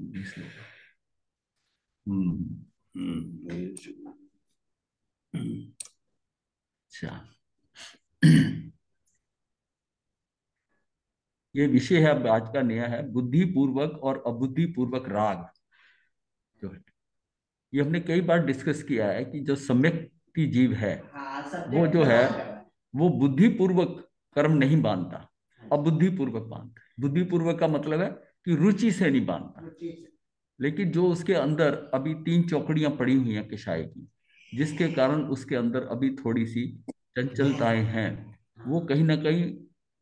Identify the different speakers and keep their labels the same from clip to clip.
Speaker 1: श्लोक। हम्म। अच्छा। ये विषय है अब आज का नया है, बुद्धि पूर्वक और अबुद्धि पूर्वक राग जो है। ये हमने कई बार डिस्कस किया है कि जो सम्यक जीव है
Speaker 2: हाँ,
Speaker 1: वो
Speaker 2: सब्जेक्ट
Speaker 1: जो
Speaker 2: पे
Speaker 1: है
Speaker 2: बात कर रहा है।
Speaker 1: वो बुद्धि पूर्वक कर्म नहीं बांधता,
Speaker 2: हाँ,
Speaker 1: अबुद्धि पूर्वक बांधता है। बुद्धि पूर्वक का मतलब है कि रुचि से नहीं बांधता।
Speaker 2: रुचि से।
Speaker 1: लेकिन जो उसके अंदर अभी तीन चौकड़ियां पड़ी हुई हैं किशाए की, जिसके कारण उसके अंदर अभी थोड़ी सी चंचलताएं हैं, वो
Speaker 2: हाँ,
Speaker 1: कहीं ना कहीं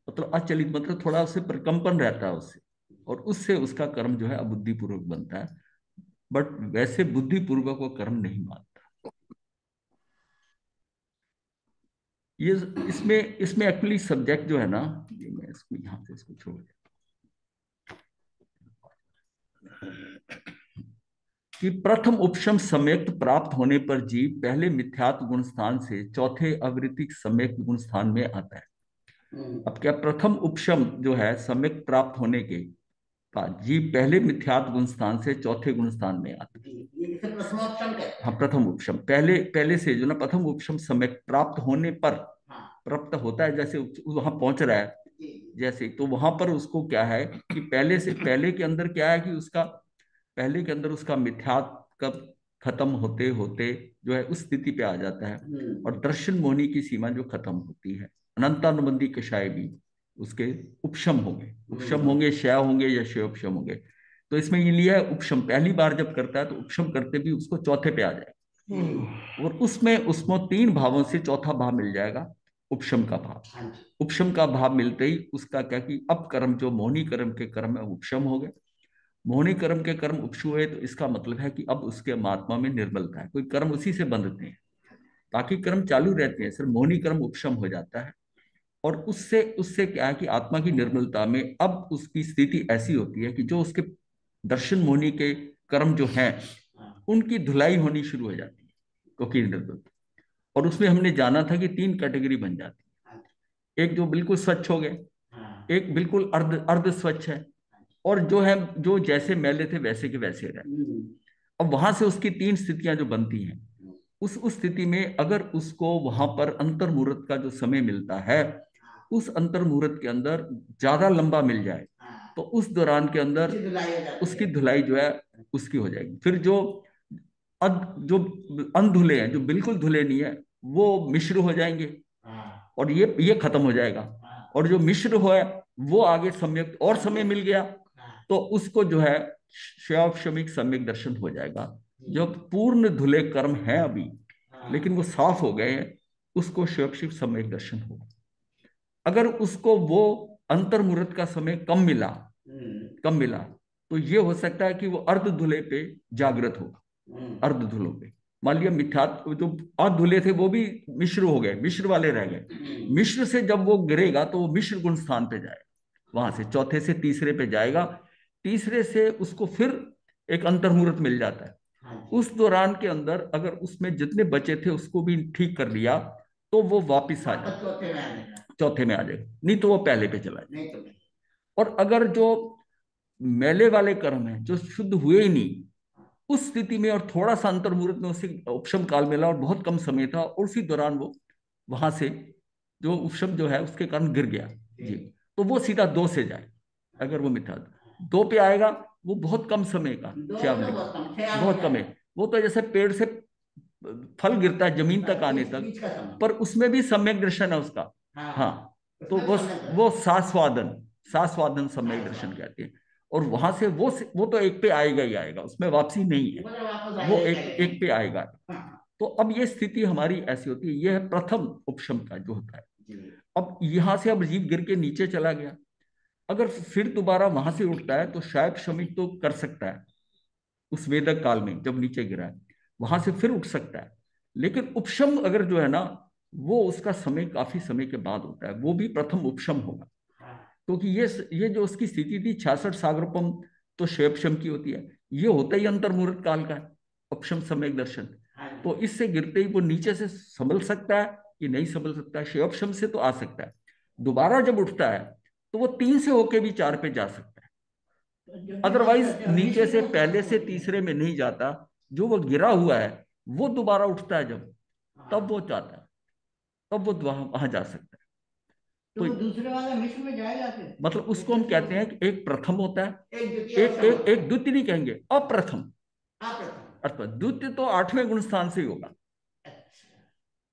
Speaker 1: मतलब अचलित, मतलब थोड़ा उससे प्रकंपन रहता है उससे, और उससे उसका कर्म जो है अबुद्धिपूर्वक बनता है। बट वैसे बुद्धिपूर्वक वो कर्म नहीं मानता। ये इसमें इसमें एक्चुअली सब्जेक्ट जो है ना, ये मैं इसको यहाँ से इसको छोड़ देता हूं। कि प्रथम उपशम सम्यक्त प्राप्त होने पर जीव पहले मिथ्यात्व गुण स्थान से चौथे अवृत्तिक सम्यक्त गुण स्थान में आता है। अब क्या प्रथम उपशम जो है सम्यक्त प्राप्त होने के बाद जीव पहले मिथ्यात्व गुण स्थान से चौथे गुण स्थान में आता
Speaker 2: जी, ये इसे प्रथमोपटम कहते
Speaker 1: है। हाँ,
Speaker 2: हैं।
Speaker 1: प्रथम उपशम पहले पहले से जो ना, प्रथम उपशम सम्यक्त प्राप्त होने पर,
Speaker 2: हाँ,
Speaker 1: प्राप्त होता है जैसे वहां पहुंच रहा है,
Speaker 2: जी जी।
Speaker 1: जैसे तो वहां पर उसको क्या है कि पहले से पहले के अंदर क्या है कि उसका पहले के अंदर उसका मिथ्यात्व कब खत्म होते होते जो है उस स्थिति पे आ जाता है। और दर्शन मोहनी की सीमा जो खत्म होती है, अनंतानुबंधी कषाय भी उसके उपशम होंगे, उपशम होंगे, क्षय होंगे या क्षय उपशम होंगे। तो इसमें ये लिया है उपशम, पहली बार जब करता है तो उपशम करते भी उसको चौथे पे आ जाए, और उसमें उसमें तीन भावों से चौथा भाव मिल जाएगा, उपशम का भाव।
Speaker 2: हाँ जी।
Speaker 1: उपशम का भाव मिलते ही उसका क्या कि अब कर्म जो मोहनी कर्म के कर्म है उपशम हो गए। मोहनी कर्म के कर्म उपशु हुए तो इसका मतलब है कि अब उसके महात्मा में निर्मलता है, कोई कर्म उसी से बंधते हैं, बाकी कर्म चालू रहते हैं, सिर्फ मोहनी कर्म उपशम हो जाता है। और उससे उससे क्या है कि आत्मा की निर्मलता में अब उसकी स्थिति ऐसी होती है कि जो उसके दर्शन मोहनी के कर्म जो हैं
Speaker 2: हाँ,
Speaker 1: उनकी धुलाई होनी शुरू हो जाती है, क्योंकि निर्मलता। और उसमें हमने जाना था कि तीन कैटेगरी बन जाती
Speaker 2: हाँ,
Speaker 1: है, एक जो बिल्कुल स्वच्छ हो गए,
Speaker 2: हाँ,
Speaker 1: एक बिल्कुल अर्ध अर्ध स्वच्छ है,
Speaker 2: हाँ जी।
Speaker 1: और जो है जो जैसे मैले थे वैसे के वैसे रहे। अब वहां से उसकी तीन स्थितियां जो बनती हैं, उस स्थिति में अगर उसको वहां पर अंतर मुहूर्त का जो समय मिलता है,
Speaker 2: हाँ,
Speaker 1: उस अंतर मुहूर्त के अंदर ज्यादा लंबा मिल जाए,
Speaker 2: हाँ,
Speaker 1: तो उस दौरान के अंदर
Speaker 2: उसकी धुलाई हो जाती
Speaker 1: उसकी
Speaker 2: है।
Speaker 1: धुलाई जो है उसकी हो जाएगी। फिर जो जो अनधुले हैं, जो बिल्कुल धुले नहीं है, वो मिश्र हो जाएंगे,
Speaker 2: हाँ,
Speaker 1: और ये खत्म हो जाएगा।
Speaker 2: हाँ,
Speaker 1: और जो मिश्र हो है वो आगे सम्यक और समय
Speaker 2: सम्यक।
Speaker 1: मिल गया,
Speaker 2: हाँ,
Speaker 1: तो उसको जो है शैवक्षमिक सम्यक दर्शन हो जाएगा।
Speaker 2: जी।
Speaker 1: जो पूर्ण धुले कर्म है अभी
Speaker 2: हाँ,
Speaker 1: लेकिन वो साफ हो गए हैं, उसको शैवक्षिक सम्यक दर्शन होगा। अगर उसको वो अंतर मुहूर्त का समय कम मिला, कम मिला, तो ये हो सकता है कि वो अर्ध धुले पे जागृत हो, अर्ध धुलों पे। मान लिया मिथ्यात्व जो अधुले थे वो भी मिश्र हो गए, मिश्र वाले रह गए, मिश्र से जब वो गिरेगा तो वो मिश्र गुण स्थान पे जाएगा, वहां से चौथे से तीसरे पे जाएगा, तीसरे से उसको फिर एक अंतर्मुहूर्त मिल जाता है।
Speaker 2: हाँ जी।
Speaker 1: उस दौरान के अंदर अगर उसमें जितने बचे थे उसको भी ठीक कर लिया, तो वो वापिस आ
Speaker 2: वापस
Speaker 1: जाएगा,
Speaker 2: चौथे में आ जाएगा।
Speaker 1: चौथे में आ जाएगा, नहीं तो वो पहले पे चला
Speaker 2: नहीं
Speaker 1: जाएगा।
Speaker 2: तो नहीं।
Speaker 1: और अगर जो मेले वाले कर्म है जो शुद्ध हुए ही नहीं,
Speaker 2: हाँ,
Speaker 1: उस स्थिति में और थोड़ा सा अंतर मुहूर्त में उसे उपशम काल मिला और बहुत कम समय था, और उसी दौरान वो वहां से जो उपशम जो है उसके कारण गिर गया जी,
Speaker 2: ठीक।
Speaker 1: तो वो सीधा दो से जाए।
Speaker 2: हाँ,
Speaker 1: अगर वो मिथा दो पे आएगा, वो बहुत कम समय का
Speaker 2: दो तो
Speaker 1: श्यावलिक,
Speaker 2: बहुत कम, छह हो
Speaker 1: बहुत कम है।
Speaker 2: जाएगा।
Speaker 1: वो तो जैसे पेड़ से फल गिरता है जमीन तक
Speaker 2: बस
Speaker 1: आने
Speaker 2: बीच
Speaker 1: तक,
Speaker 2: बीच का समय।
Speaker 1: पर उसमें भी सम्यक दर्शन है उसका। हाँ,
Speaker 2: हाँ,
Speaker 1: तो
Speaker 2: उसमें
Speaker 1: वो
Speaker 2: समय
Speaker 1: वो
Speaker 2: दर्शन।
Speaker 1: सास्वादन, सास्वादन सम्यक
Speaker 2: सात
Speaker 1: दर्शन
Speaker 2: बार।
Speaker 1: कहते हैं। और वहां से वो तो एक पे आएगा ही आएगा, उसमें वापसी नहीं है,
Speaker 2: वो तो वापस
Speaker 1: वो
Speaker 2: आएगा
Speaker 1: एक
Speaker 2: ही
Speaker 1: एक पे आएगा।
Speaker 2: आएगा।
Speaker 1: तो अब ये स्थिति हमारी ऐसी होती है, यह है प्रथम उपशम का जो होता है।
Speaker 2: जी।
Speaker 1: अब यहां से अब जीव गिर के नीचे चला गया, अगर फिर दोबारा वहां से उठता है तो शायद शमिक तो कर सकता है, उस वेदक काल में जब नीचे गिरा है वहां से फिर उठ सकता है। लेकिन उपशम अगर जो है ना, वो उसका समय काफी समय के बाद होता है, वो भी प्रथम उपशम होगा।
Speaker 2: हाँ,
Speaker 1: क्योंकि ये जो उसकी स्थिति थी 66 सागरोपम तो क्षेपशम की होती है, ये होता ही अंतर्मुहूर्त काल का है, उपशम समय दर्शन।
Speaker 2: हाँ
Speaker 1: तो
Speaker 2: जी।
Speaker 1: इससे गिरते ही वो नीचे से संभल सकता है कि नहीं संभल सकता है, क्षेपशम से तो आ सकता है। दोबारा जब उठता है तो वो तीन से होके भी चार पे जा सकता है, अदरवाइज नीचे से पहले से तीसरे में नहीं जाता। जो वो गिरा हुआ है वो दोबारा उठता है जब, तब वो चाहता है, तब वो वहां जा सकता है।
Speaker 2: तो
Speaker 1: तो
Speaker 2: वो दूसरे वाला मिश्र में जाएगा फिर?
Speaker 1: मतलब उसको हम कहते हैं कि एक प्रथम होता है,
Speaker 2: एक द्वितीय
Speaker 1: एक
Speaker 2: सम
Speaker 1: एक एक द्वितीय नहीं कहेंगे, अप्रथम।
Speaker 2: अप्रथम।
Speaker 1: अर्थात द्वितीय तो 8वें गुण स्थान से ही होगा।
Speaker 2: अच्छा।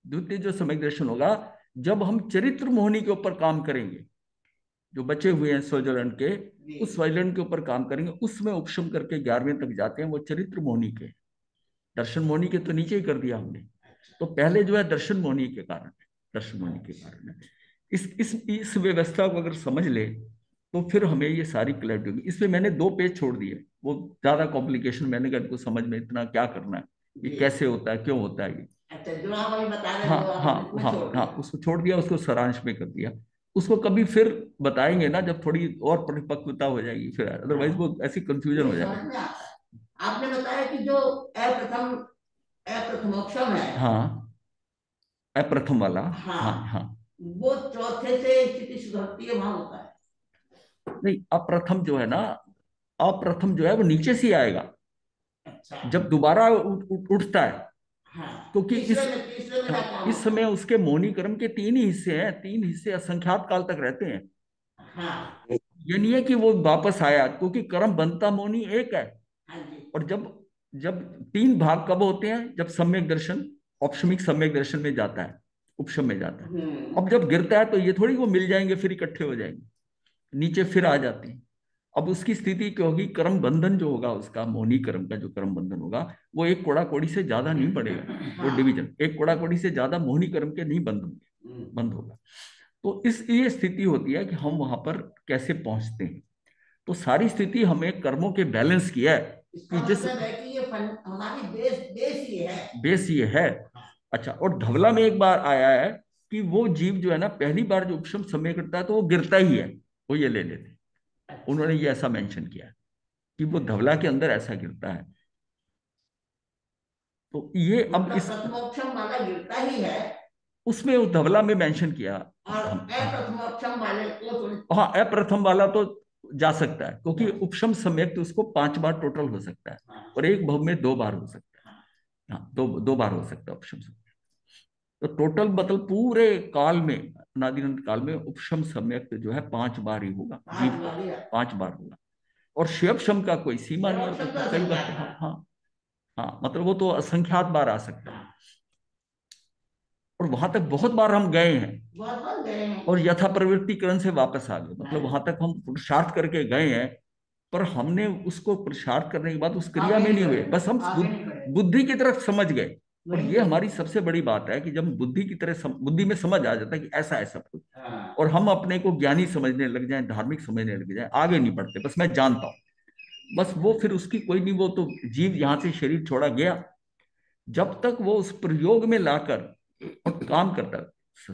Speaker 1: द्वितीय जो सम्यक दर्शन होगा, जब हम चरित्र मोहनी के ऊपर काम करेंगे, जो बचे हुए हैं स्विट्जरलैंड के, उस स्विट्जरलैंड के ऊपर काम करेंगे, उसमें उपशम करके 11वें तक जाते हैं, वो चरित्र मोहनी के। दर्शन मोहनी के तो नीचे ही कर दिया हमने। तो पहले जो है दर्शन मोहनी के कारण है, दर्शन मोहनी के कारण है। इस व्यवस्था को अगर समझ ले तो फिर हमें ये सारी क्लैरिटी होगी। इसमें मैंने 2 पेज छोड़ दिए, वो ज्यादा कॉम्प्लिकेशन, मैंने कहा इनको समझ में इतना क्या करना है, ये कैसे होता है, क्यों होता है ये।
Speaker 2: अच्छा, जो आप अभी बता रहे
Speaker 1: हाँ
Speaker 2: हैं वो
Speaker 1: हाँ
Speaker 2: आपने इसमें
Speaker 1: हाँ
Speaker 2: छोड़
Speaker 1: हाँ,
Speaker 2: दिया।
Speaker 1: उसको छोड़ दिया, उसको सारांश में कर दिया। उसको कभी फिर बताएंगे ना जब थोड़ी और परिपक्वता हो जाएगी, फिर अदरवाइज वो ऐसी कंफ्यूजन हो
Speaker 2: ये समझ
Speaker 1: जाएगी।
Speaker 2: में आता है। आपने बताया कि जो अप्रथम अप्रथमोक्षम है,
Speaker 1: हाँ, अप्रथम वाला। हाँ
Speaker 2: हाँ,
Speaker 1: हाँ।
Speaker 2: वो चौथे से स्थिति सुधरती है वहां होता है।
Speaker 1: नहीं, अप्रथम जो है ना, अप्रथम जो है वो नीचे से ही आएगा
Speaker 2: अच्छा।
Speaker 1: जब दोबारा उठता है।
Speaker 2: हाँ,
Speaker 1: क्योंकि
Speaker 2: तीसरे में जाके वहां
Speaker 1: इस
Speaker 2: होता
Speaker 1: समय
Speaker 2: है।
Speaker 1: उसके मोहनी कर्म के 3 ही हिस्से हैं, 3 हिस्से असंख्यात काल तक रहते हैं।
Speaker 2: हाँ
Speaker 1: ये नहीं है कि वो वापस आया, क्योंकि कर्म बनता मोहनी एक है।
Speaker 2: हाँ जी।
Speaker 1: और जब जब 3 भाग कब होते हैं, जब सम्यक दर्शन औपशमिक सम्यक दर्शन में जाता है, उपशम में जाता है। अब जब गिरता है तो ये थोड़ी वो मिल जाएंगे फिर इकट्ठे हो जाएंगे, नीचे फिर आ जाते हैं। अब उसकी स्थिति क्या होगी, कर्म बंधन जो होगा उसका, मोहनी कर्म का जो कर्म बंधन होगा, वो एक कोड़ा कोड़ी से ज्यादा नहीं पड़ेगा। वो डिवीजन एक कोड़ा कोड़ी से ज्यादा मोहनी कर्म के नहीं बंद होंगे, बंद होगा। तो इस ये स्थिति होती है कि हम वहां पर कैसे पहुंचते हैं। तो सारी स्थिति हमें कर्मों के बैलेंस की है
Speaker 2: इसका
Speaker 1: कि जिस
Speaker 2: मतलब है कि ये हमारी बेस ये है।
Speaker 1: बेस ये है। अच्छा, और धवला में एक बार आया है कि वो जीव जो है ना, पहली बार जो उपशम समय करता है तो वो गिरता ही है, वो ये ले लेते।
Speaker 2: अच्छा।
Speaker 1: उन्होंने ये ऐसा मेंशन किया है कि वो धवला के अंदर ऐसा गिरता है। तो ये अब
Speaker 2: मतलब
Speaker 1: इस
Speaker 2: प्रथमोक्षम वाला गिरता ही है
Speaker 1: उसमें उस धवला में मेंशन किया।
Speaker 2: और
Speaker 1: हाँ
Speaker 2: अप्रथमोक्षम वाले को थोड़ी।
Speaker 1: हाँ, अप्रथम वाला तो जा सकता है, क्योंकि
Speaker 2: हाँ
Speaker 1: उपशम सम्यक तो उसको 5 बार टोटल हो सकता है,
Speaker 2: हाँ
Speaker 1: और एक भव में 2 बार हो सकता है।
Speaker 2: हाँ।
Speaker 1: हाँ, दो बार हो सकता है उपशम सम्यक। तो टोटल मतलब पूरे काल में, अनादिअनंत काल में उपशम सम्यक जो है 5 बार ही होगा जीव
Speaker 2: पांच
Speaker 1: का,
Speaker 2: बारी
Speaker 1: 5 बार होगा। और शिव शम का कोई सीमा नहीं है,
Speaker 2: शब्द
Speaker 1: तो कई बार तो,
Speaker 2: संज्ञात
Speaker 1: हाँ
Speaker 2: बात।
Speaker 1: हाँ हाँ, मतलब वो तो असंख्यात बार आ सकता है।
Speaker 2: हाँ,
Speaker 1: और वहां तक बहुत बार हम गए हैं,
Speaker 2: बहुत बार गए हैं।
Speaker 1: और यथा प्रवृत्तिकरण से वापस आ गए,
Speaker 2: हाँ
Speaker 1: मतलब
Speaker 2: जी।
Speaker 1: वहां तक हम पुरुषार्थ करके गए हैं। पर हमने उसको पुरुषार्थ करने के बाद उस क्रिया
Speaker 2: आगे
Speaker 1: में
Speaker 2: नहीं
Speaker 1: नहीं हुए,
Speaker 2: बढ़े।
Speaker 1: बस हम
Speaker 2: आगे नहीं बढ़े।
Speaker 1: बुद्धि की तरफ समझ गए। और
Speaker 2: वही
Speaker 1: ये
Speaker 2: तो।
Speaker 1: हमारी सबसे बड़ी बात है कि जब बुद्धि की तरह बुद्धि में समझ आ जाता है कि ऐसा है सब कुछ,
Speaker 2: हाँ
Speaker 1: और हम अपने को ज्ञानी समझने लग जाएं, धार्मिक समझने लग जाएं, आगे नहीं बढ़ते, बस मैं जानता हूँ, बस वो फिर उसकी कोई नहीं, वो तो जीव यहाँ से शरीर छोड़ा गया। जब तक वो उस प्रयोग में लाकर और काम करता है,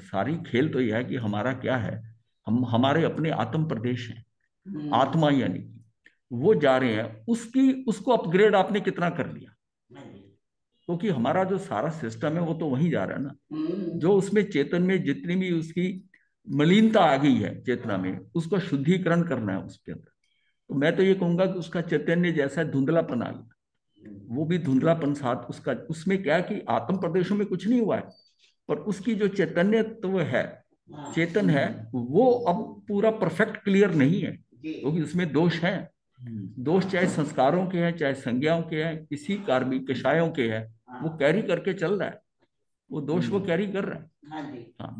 Speaker 1: सारी खेल तो यह है कि हमारा क्या है, हम हमारे अपने आत्म प्रदेश हैं,
Speaker 2: हम्म।
Speaker 1: आत्मा यानी कि वो जा रहे हैं, उसकी उसको अपग्रेड आपने कितना कर लिया।
Speaker 2: हाँ जी।
Speaker 1: क्योंकि हमारा जो सारा सिस्टम है वो तो वहीं जा रहा है ना।
Speaker 2: हम्म।
Speaker 1: जो उसमें चेतन में जितनी भी उसकी मलिनता आ गई है चेतना में,
Speaker 2: हाँ।
Speaker 1: उसका शुद्धिकरण करना है उसके अंदर। तो मैं तो ये कहूंगा कि उसका चैतन्य जैसा धुंधलापन आ गया, वो भी धुंधलापन साथ उसका, उसमें क्या है कि आत्म प्रदेशों में कुछ नहीं हुआ है, पर उसकी जो चैतन्य तो वो है,
Speaker 2: हाँ
Speaker 1: चेतन है, वो अब पूरा परफेक्ट क्लियर नहीं है,
Speaker 2: जी।
Speaker 1: क्योंकि उसमें दोष हैं। दोष चाहे संस्कारों के हैं, चाहे संज्ञाओं के हैं, किसी कार्मिक कषायों के हैं, वो
Speaker 2: हाँ
Speaker 1: कैरी करके चल रहा है, वो दोष वो कैरी कर रहा है।
Speaker 2: हाँ जी।
Speaker 1: हाँ,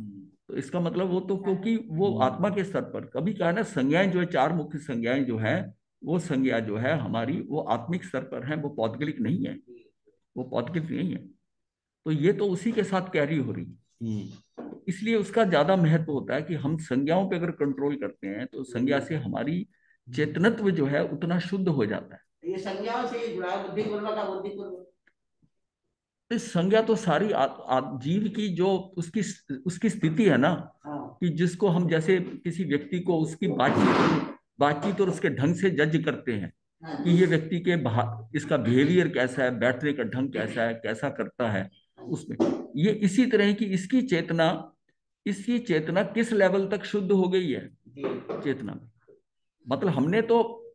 Speaker 1: तो इसका मतलब वो तो, क्योंकि वो आत्मा के स्तर पर, कभी कहा ना संज्ञाएं जो है, 4 मुख्य संज्ञाएं जो है, वो संज्ञा जो है हमारी, वो आत्मिक स्तर पर है, वो पौद्गलिक नहीं है, वो पौद्गलिक नहीं है। तो ये तो उसी के साथ कैरी हो रही है। तो इसलिए उसका ज्यादा महत्व होता है कि हम संज्ञाओं पे अगर कंट्रोल करते हैं तो संज्ञा से हमारी चेतनत्व जो है उतना शुद्ध हो जाता है।
Speaker 2: ये संज्ञाओं से ही जुड़ा है, बुद्धि पूर्वक का बुद्धि पूर्वक।
Speaker 1: इस संज्ञा तो सारी जीव की जो उसकी उसकी स्थिति है ना,
Speaker 2: हाँ
Speaker 1: कि जिसको हम जैसे किसी व्यक्ति को उसकी बातचीत और उसके ढंग से जज करते हैं
Speaker 2: हाँ
Speaker 1: कि
Speaker 2: जी।
Speaker 1: ये व्यक्ति के इसका बिहेवियर कैसा है, बैठने का ढंग कैसा है, कैसा करता है उसमें, ये इसी तरह की इसकी चेतना किस लेवल तक शुद्ध हो गई है
Speaker 2: जी।
Speaker 1: चेतना में। मतलब हमने तो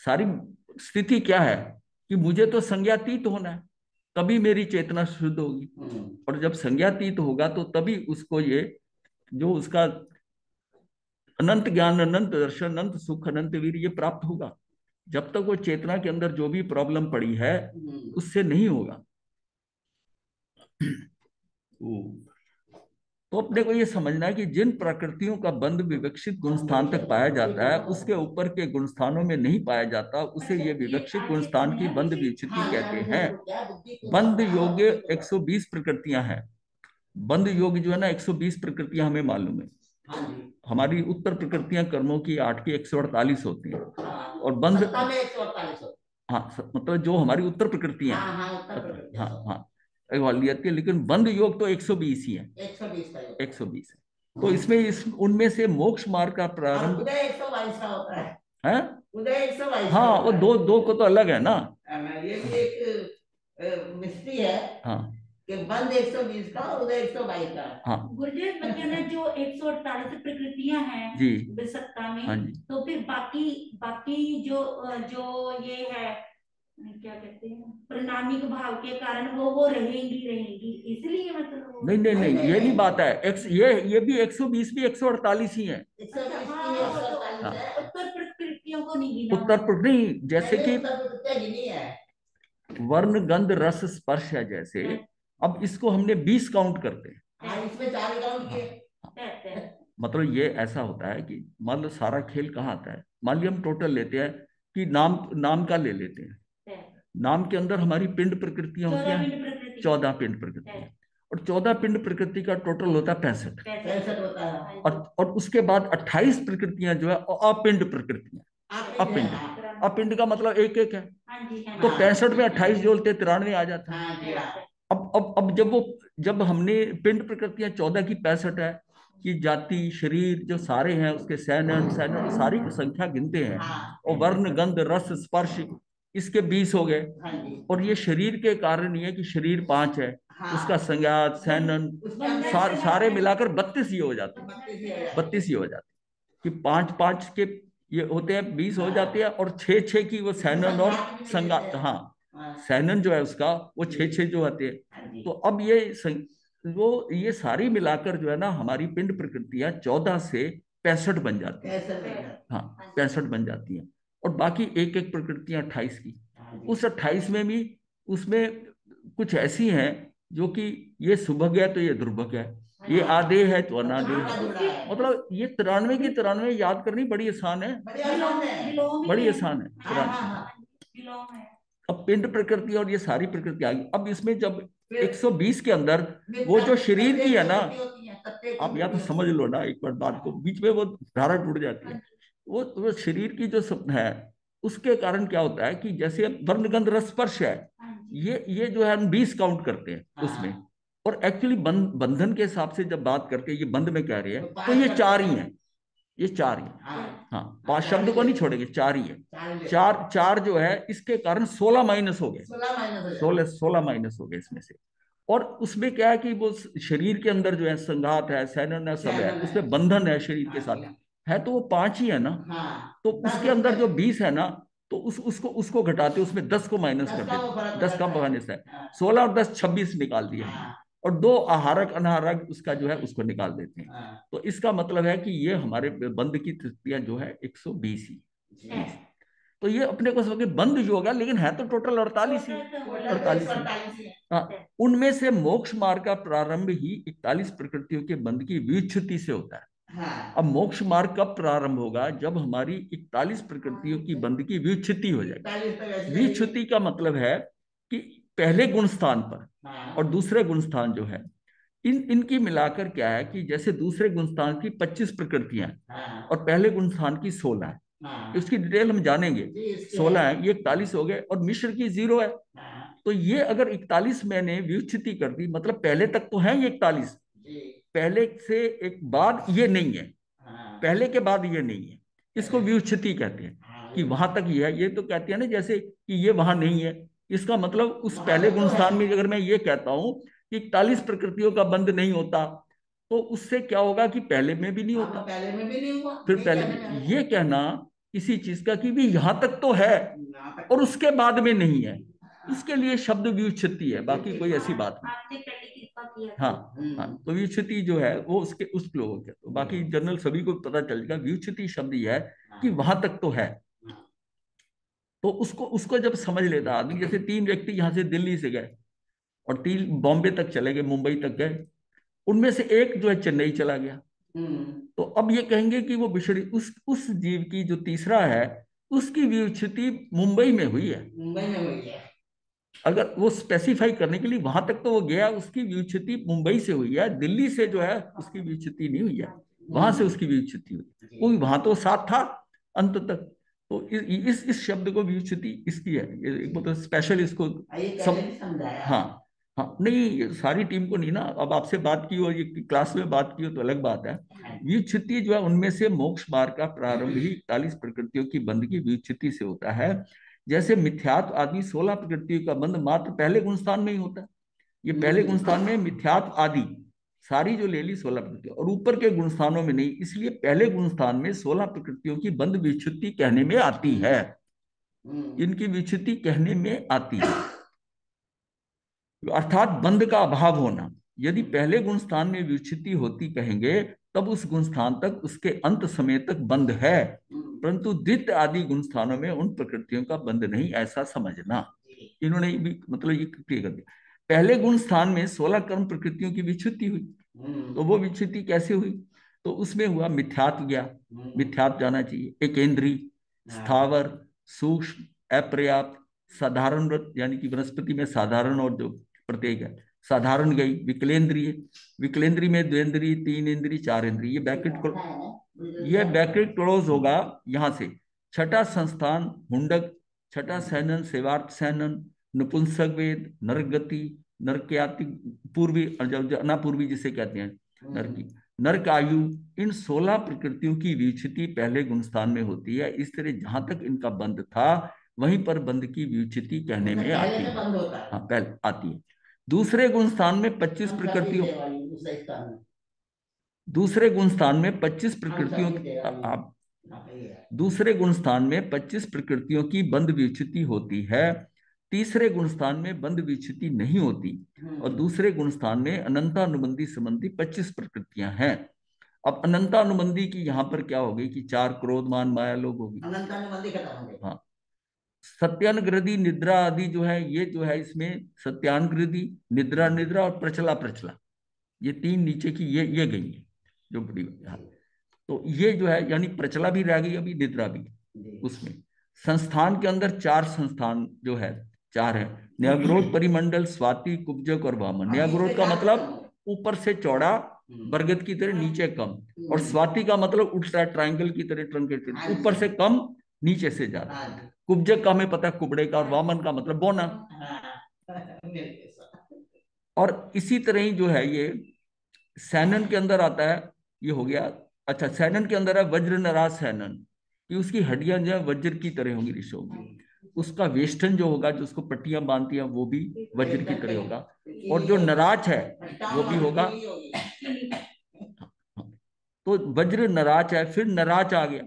Speaker 1: सारी स्थिति क्या है कि मुझे तो संज्ञातीत होना है, तभी मेरी चेतना शुद्ध होगी। और जब संज्ञातीत होगा तो तभी उसको ये जो उसका अनंत ज्ञान, अनंत दर्शन, अनंत सुख, अनंत वीर ये प्राप्त होगा। जब तक वो चेतना के अंदर जो भी प्रॉब्लम पड़ी है उससे नहीं होगा। तो अपने को ये समझना है कि जिन प्रकृतियों का बंध विवक्षित गुण स्थान तक पाया जाता है, उसके ऊपर के गुण स्थानों में नहीं पाया जाता, उसे ये विवक्षित गुण स्थान की बंध विच्छिति कहते हैं। बंध योग्य 120 प्रकृतियां हैं। बंध योग जो है ना 120 प्रकृतियां हमें मालूम है। हमारी उत्तर प्रकृतियां कर्मों की 8 की 148 होती है। और बंध, हाँ मतलब जो हमारी उत्तर प्रकृतियां, हाँ हाँ वाली, लेकिन बंध योग तो 120 ही है। 120 है। तो इसमें उनमें से मोक्ष मार्ग का प्रारंभ
Speaker 2: 122 का होता है।
Speaker 1: हैं?
Speaker 2: उदय 122।
Speaker 1: हाँ वो दो दो को तो अलग है ना।
Speaker 2: ये भी एक मिस्ट्री है।
Speaker 1: हाँ
Speaker 2: कि बंद 120 का और उदय 122 का।
Speaker 1: हाँ
Speaker 3: गुरुदेव बच्चे जो 148 प्रकृतियां हैं
Speaker 1: जी
Speaker 3: सत्ता में,
Speaker 1: हाँ जी।
Speaker 3: तो फिर बाकी बाकी जो जो ये है क्या कहते हैं परिणामिक भाव के कारण वो रहेंगी इसलिए मतलब
Speaker 1: नहीं नहीं नहीं, ये नहीं बात है। ये भी 120 भी 148 ही है।
Speaker 2: 148
Speaker 1: हाँ।
Speaker 2: है।
Speaker 3: उत्तर प्रकृतियों को नहीं गिना।
Speaker 1: उत्तर नहीं, जैसे कि
Speaker 2: गिनी है
Speaker 1: वर्ण गंध रस स्पर्श है जैसे, अब इसको हमने 20 काउंट करते हैं।
Speaker 2: हाँ, इसमें 4 काउंट किए।
Speaker 1: मतलब ये ऐसा होता है कि मान लो सारा खेल कहाँ आता है, मान लिया हम टोटल लेते हैं कि नाम नाम का ले लेते हैं। नाम के अंदर हमारी पिंड प्रकृतियां होती हैं 14 पिंड प्रकृतियां, और 14 पिंड प्रकृति का टोटल होता है 65
Speaker 2: होता है।
Speaker 1: और उसके बाद 28 प्रकृतियां जो है अपिंड प्रकृतियां। अपिंड, अपिंड का मतलब एक एक है, तो 65 में 28 जोड़ते 93 आ जाता है। अब जब हमने पिंड प्रकृतियां 14 की 65 है कि जाति शरीर जो सारे हैं उसके सैनन सैनन सारी की संख्या गिनते हैं, और वर्ण गंध रस स्पर्श इसके 20 हो गए। और ये शरीर के कारण ये कि शरीर 5 है, उसका संज्ञात सैनन सारे मिलाकर 32 ही हो जाते हैं। 32 ही हो जाते हैं कि 5 5 के ये होते हैं 20 हो जाते हैं, और 6 6 की वो सैनन और संज्ञात, हाँ सैनन जो है उसका वो 6 6 जो आते हैं। तो अब ये सारी मिलाकर जो है ना हमारी पिंड प्रकृतियां 14 से 65 बन जाती है। हाँ 65 बन जाती हैं, और बाकी एक एक प्रकृतियां 28 की। उस 28 में भी उसमें कुछ ऐसी हैं जो कि ये सुभग है तो ये दुर्भग है, ये आधे है तो अनादे है। मतलब ये 93 की 93 याद करनी बड़ी आसान है, बड़ी आसान है। अब पिंड प्रकृति और ये सारी प्रकृति आ गई। अब इसमें जब 120 के अंदर वो जो शरीर की है ना, आप या तो समझ लो ना एक बार बात को, बीच में वो धारा टूट जाती है। वो शरीर की जो है उसके कारण क्या होता है कि जैसे वर्ण गंध रस स्पर्श है, ये जो है हम 20 काउंट करते हैं उसमें, और एक्चुअली बंधन के हिसाब से जब बात करते हैं ये बंध में कह रहे हैं तो ये 4 ही है, ये 4 ही है। हाँ 5 शब्द को नहीं छोड़ेंगे, 4 ही है। 4 जो है इसके कारण 16 माइनस हो गए, 16 माइनस हो गए इसमें से। और उसमें क्या है कि वो शरीर के अंदर जो है संघात है सैनन है सब है, उसमें बंधन है शरीर के साथ है, तो वो 5 ही है ना। तो उसके अंदर जो 20 है ना, तो उसको घटाते उसमें 10 को माइनस कर देते, 10 का माइनस है, 16 और 10 26 निकाल दिया, और 2 आहारक अनाहारक उसका जो है उसको निकाल देते हैं। तो इसका मतलब है कि ये हमारे बंध की तृतीयां जो है 120 ही। तो ये अपने को समझ बंध योग है, लेकिन है तो टोटल 48 ही, 48 ही। हाँ, उनमें से मोक्ष मार्ग का प्रारंभ ही 41 प्रकृतियों के बंध की विच्छुति से होता है। अब मोक्ष मार्ग कब प्रारंभ होगा? जब हमारी 41 प्रकृतियों की बंध की विच्छुति हो जाएगी। विच्छुति का मतलब है कि पहले गुण स्थान पर और दूसरे गुण स्थान जो है इनकी मिलाकर क्या है कि जैसे दूसरे गुण स्थान की 25 प्रकृतियां और पहले गुण स्थान की 16 है। उसकी डिटेल हम जानेंगे। 16 है, ये 41 हो गए, और मिश्र की 0 है। तो ये अगर 41 मैंने विच्छुति कर दी, मतलब पहले तक तो है ये 41, पहले से एक बाद ये नहीं है, पहले के बाद ये नहीं है, इसको विच्छुति कहते हैं कि वहां तक ये है। ये तो कहते हैं ना जैसे कि ये वहां नहीं है, इसका मतलब उस पहले गुण स्थान में अगर मैं ये कहता हूं कि 41 प्रकृतियों का बंध नहीं होता, तो उससे क्या होगा कि पहले में भी नहीं होता,
Speaker 2: पहले में भी नहीं हुआ,
Speaker 1: फिर पहले में ये कहना किसी चीज का कि भी यहां तक तो है और उसके बाद में नहीं है, इसके लिए शब्द व्युत्पत्ति है, बाकी कोई ऐसी बात नहीं।
Speaker 3: आपने पहले कृपा किया।
Speaker 1: हाँ हाँ, तो व्युत्पत्ति जो है वो उसके उस लोगों के, तो बाकी जनरल सभी को पता चल जाएगा व्युत्पत्ति शब्द यह है कि वहां तक तो है। तो उसको उसको जब समझ लेता आदमी, जैसे तीन व्यक्ति यहाँ से दिल्ली से गए और तीन बॉम्बे तक चले गए, मुंबई तक गए, उनमें से एक जो है चेन्नई चला गया, तो अब ये कहेंगे कि वो बिछड़ी उस जीव की जो तीसरा है उसकी व्युत्पत्ति मुंबई में हुई है।
Speaker 2: मुंबई में हुई है।
Speaker 1: अगर वो स्पेसिफाई करने के लिए वहां तक तो वो गया, उसकी व्युत्पत्ति मुंबई से हुई है, दिल्ली से जो है उसकी व्युत्पत्ति नहीं हुई है, वहां से उसकी व्युत्पत्ति हुई, वो वहां तो साथ था अंत तक। तो इस शब्द को व्युत्पत्ति इसकी है, एक मतलब स्पेशल इसको
Speaker 2: समझाया।
Speaker 1: हाँ हाँ, नहीं सारी टीम को नहीं ना, अब आपसे बात की और ये क्लास में बात की हो तो अलग बात है। व्युत्पत्ति जो है उनमें से मोक्ष मार्ग का प्रारंभ ही 41 प्रकृतियों की बंध की व्युत्पत्ति से होता है। जैसे मिथ्यात्व आदि 16 प्रकृतियों का बंध मात्र पहले गुणस्थान में ही होता है। ये पहले गुणस्थान में मिथ्यात्व आदि सारी जो ले ली 16 प्रकृतियों, और ऊपर के गुणस्थानों में नहीं, इसलिए पहले गुणस्थान में 16 प्रकृतियों की बंध व्युत्पत्ति कहने में आती है, इनकी व्युत्पत्ति कहने में आती है, अर्थात बंध का अभाव होना। यदि पहले गुणस्थान में व्युत्पत्ति होती कहेंगे तब उस गुणस्थान तक उसके अंत समय तक बंध है, परंतु द्वितीय आदि गुणस्थानों में उन प्रकृतियों का बंध नहीं, ऐसा समझना। इन्होंने भी मतलब ये क्लियर कर दिया। पहले गुण स्थान में 16 कर्म प्रकृतियों की विच्छुत्ति हुई, तो वो विच्छुत्ति कैसे हुई, तो उसमें हुआ मिथ्यात्व गया, मिथ्यात्व जाना चाहिए, एकेंद्री, स्थावर, सूक्ष्म, अपर्याप्त, साधारण व्रत यानी कि वनस्पति में साधारण और जो प्रत्येक है साधारण गई, विकलेंद्रीय, विकलेंद्री में द्वेंद्रीय, तीन इंद्री, चार इंद्री, ये बैक्रिक क्लोज होगा यहां से। छठा संस्थान हुंडक, छठा सैनन, सेवार्थ सैनन, नपुंसक वेद, नरगति, नरक्याति, पूर्वी अनापूर्वी जिसे कहते हैं नर की, नरक आयु, इन 16 प्रकृतियों की व्युत्पत्ति पहले गुणस्थान में होती है। इस तरह जहां तक इनका बंध था वहीं पर बंध की व्युत्पत्ति कहने में आती है, हाँ पहले आती है। दूसरे गुणस्थान में 25 प्रकृतियों, दूसरे गुणस्थान में 25 प्रकृतियों, आप दूसरे गुणस्थान में 25 प्रकृतियों की बंध व्युत्पत्ति होती है, तीसरे गुणस्थान में बंध व्युत्पत्ति नहीं होती, और दूसरे गुणस्थान में अनंतानुबंधी संबंधी 25 प्रकृतियां हैं। अब अनंतानुबंधी की यहाँ पर क्या होगी कि 4 क्रोधमान माया लोग होगी,
Speaker 2: अनंतानुबंधी खत्म हो गई।
Speaker 1: हाँ, सत्यानगृदी निद्रा आदि जो है, ये जो है इसमें सत्यानगृदी, निद्रा निद्रा और प्रचला प्रचला, ये तीन नीचे की ये गई है जो बड़ी, तो ये जो है यानी प्रचला भी रह गई, अभी निद्रा भी उसमें। संस्थान के अंदर 4 संस्थान जो है 4 है, न्याग्रोध, परिमंडल, स्वाति, कुब्जक और वामन। न्याग्रोध का मतलब ऊपर से चौड़ा, बरगद की तरह नीचे कम, और स्वाति का मतलब उल्टा ट्रायंगल की तरह ट्रंकेटेड, ऊपर से कम नीचे से ज्यादा। कुब्जक का हमें पता है कुबड़े का, और वामन का मतलब बोना। और इसी तरह ही जो है ये सैनन के अंदर आता है, ये हो गया। अच्छा, सैनन के अंदर है वज्र नराज सैनन, कि उसकी हड्डियां जो है वज्र की तरह होंगी, ऋषि होगी। उसका वेष्टन जो होगा, जो उसको पट्टियां बांधती हैं, वो भी वज्र की तरह होगा। और जो नराज है वो भी होगा, तो वज्र नराज है, फिर नराज आ गया,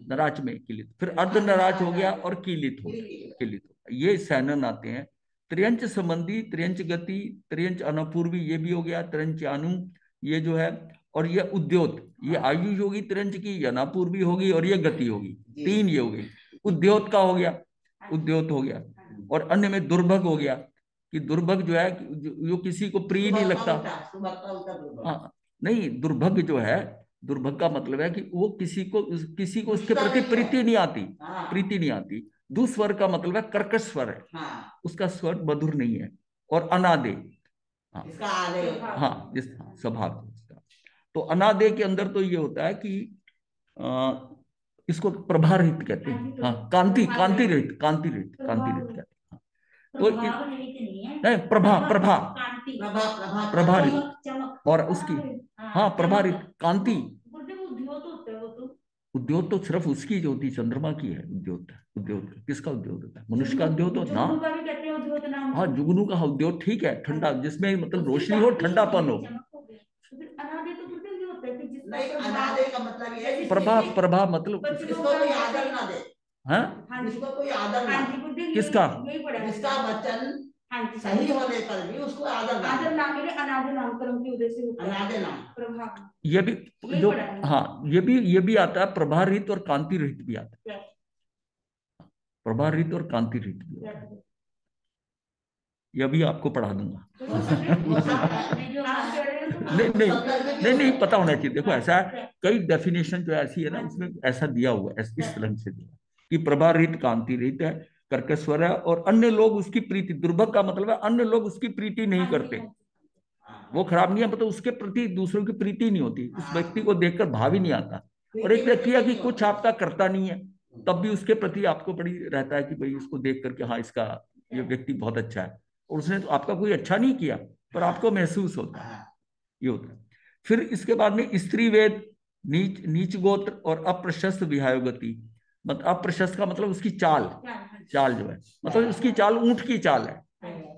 Speaker 1: नराज में किलित, फिर अर्ध नराज हो गया और किलित हो गया, किलित हो गया। ये सैनन आते हैं। त्रियंच संबंधी, त्रियंच गति, त्रियंच अनापूर्वी, ये भी हो गया। त्रियंच अनु, ये जो है, और ये उद्योत, ये आयु होगी त्रियंच की, ये अनापूर्वी होगी, और ये गति होगी, तीन ये हो गई। उद्योत का हो गया, उद्योत हो गया। और अन्य में दुर्भग हो गया, कि दुर्भग जो है जो किसी को प्रिय नहीं लगता। हाँ, नहीं, दुर्भग जो है, दुर्भग का मतलब है कि वो किसी को उसके प्रति प्रीति नहीं आती, प्रीति नहीं आती। दुस्वर का मतलब है कर्कश स्वर है, उसका स्वर मधुर नहीं है। और अनादे, हाँ जिस स्वभाव उसका, तो अनादे के अंदर तो ये होता है कि इसको प्रभा रहित कहते हैं, हाँ, कांति कांति रहित, कांति रहित, कांति रहित कहते हैं। तो नहीं, प्रभा प्रभा प्रभा रहित, और उसकी हाँ प्रभा रहित कांति। उद्योग तो सिर्फ उसकी जो होती, चंद्रमा की है उद्योग। उद्योग किसका उद्योग होता है? मनुष्य का उद्योग तो ना, हाँ, जुगनू का उद्योग ठीक है, ठंडा, जिसमें मतलब रोशनी हो, ठंडापन हो।
Speaker 2: नहीं, अनादे का मतलब ये है
Speaker 1: प्रभा, प्रभा मतलब
Speaker 2: जिसको कोई आदर ना दे।
Speaker 1: हाँ,
Speaker 2: जिसको कोई आदर ना दे,
Speaker 1: किसका?
Speaker 2: जिसका वचन सही होने पर भी उसको आदर ना मिले, अनादे नामकरण की वजह से अनादे नाम प्रभाव,
Speaker 1: ये भी जो, हाँ, ये भी आता है, प्रभा रहित और कांति रहित भी आता है, प्रभा रहित और कांति रहित भी आता है। यह भी आपको पढ़ा दूंगा। नहीं नहीं नहीं नहीं, पता होना चाहिए। देखो ऐसा है, कई डेफिनेशन जो ऐसी है ना, उसमें ऐसा दिया हुआ है, इस रंग से दिया कि प्रभा रहित कांति रहित है, कर्कस्वर है, और अन्य लोग उसकी प्रीति, दुर्भग का मतलब है अन्य लोग उसकी प्रीति नहीं करते। वो खराब नहीं है, मतलब उसके प्रति दूसरों की प्रीति नहीं होती, उस व्यक्ति को देखकर भाव ही नहीं आता। और एक व्यक्ति है कि कुछ आपका करता नहीं है, तब भी उसके प्रति आपको बड़ी रहता है कि भाई इसको देख करके हाँ, इसका ये व्यक्ति बहुत अच्छा है, और उसने तो आपका कोई अच्छा नहीं किया, पर आपको महसूस होता है, ये होता है। फिर इसके बाद में स्त्री वेद, नीच नीच गोत्र और अप्रशस्त विहायोगति। मतलब अप्रशस्त का मतलब उसकी चाल, चाल जो है, मतलब उसकी चाल ऊंट की चाल है,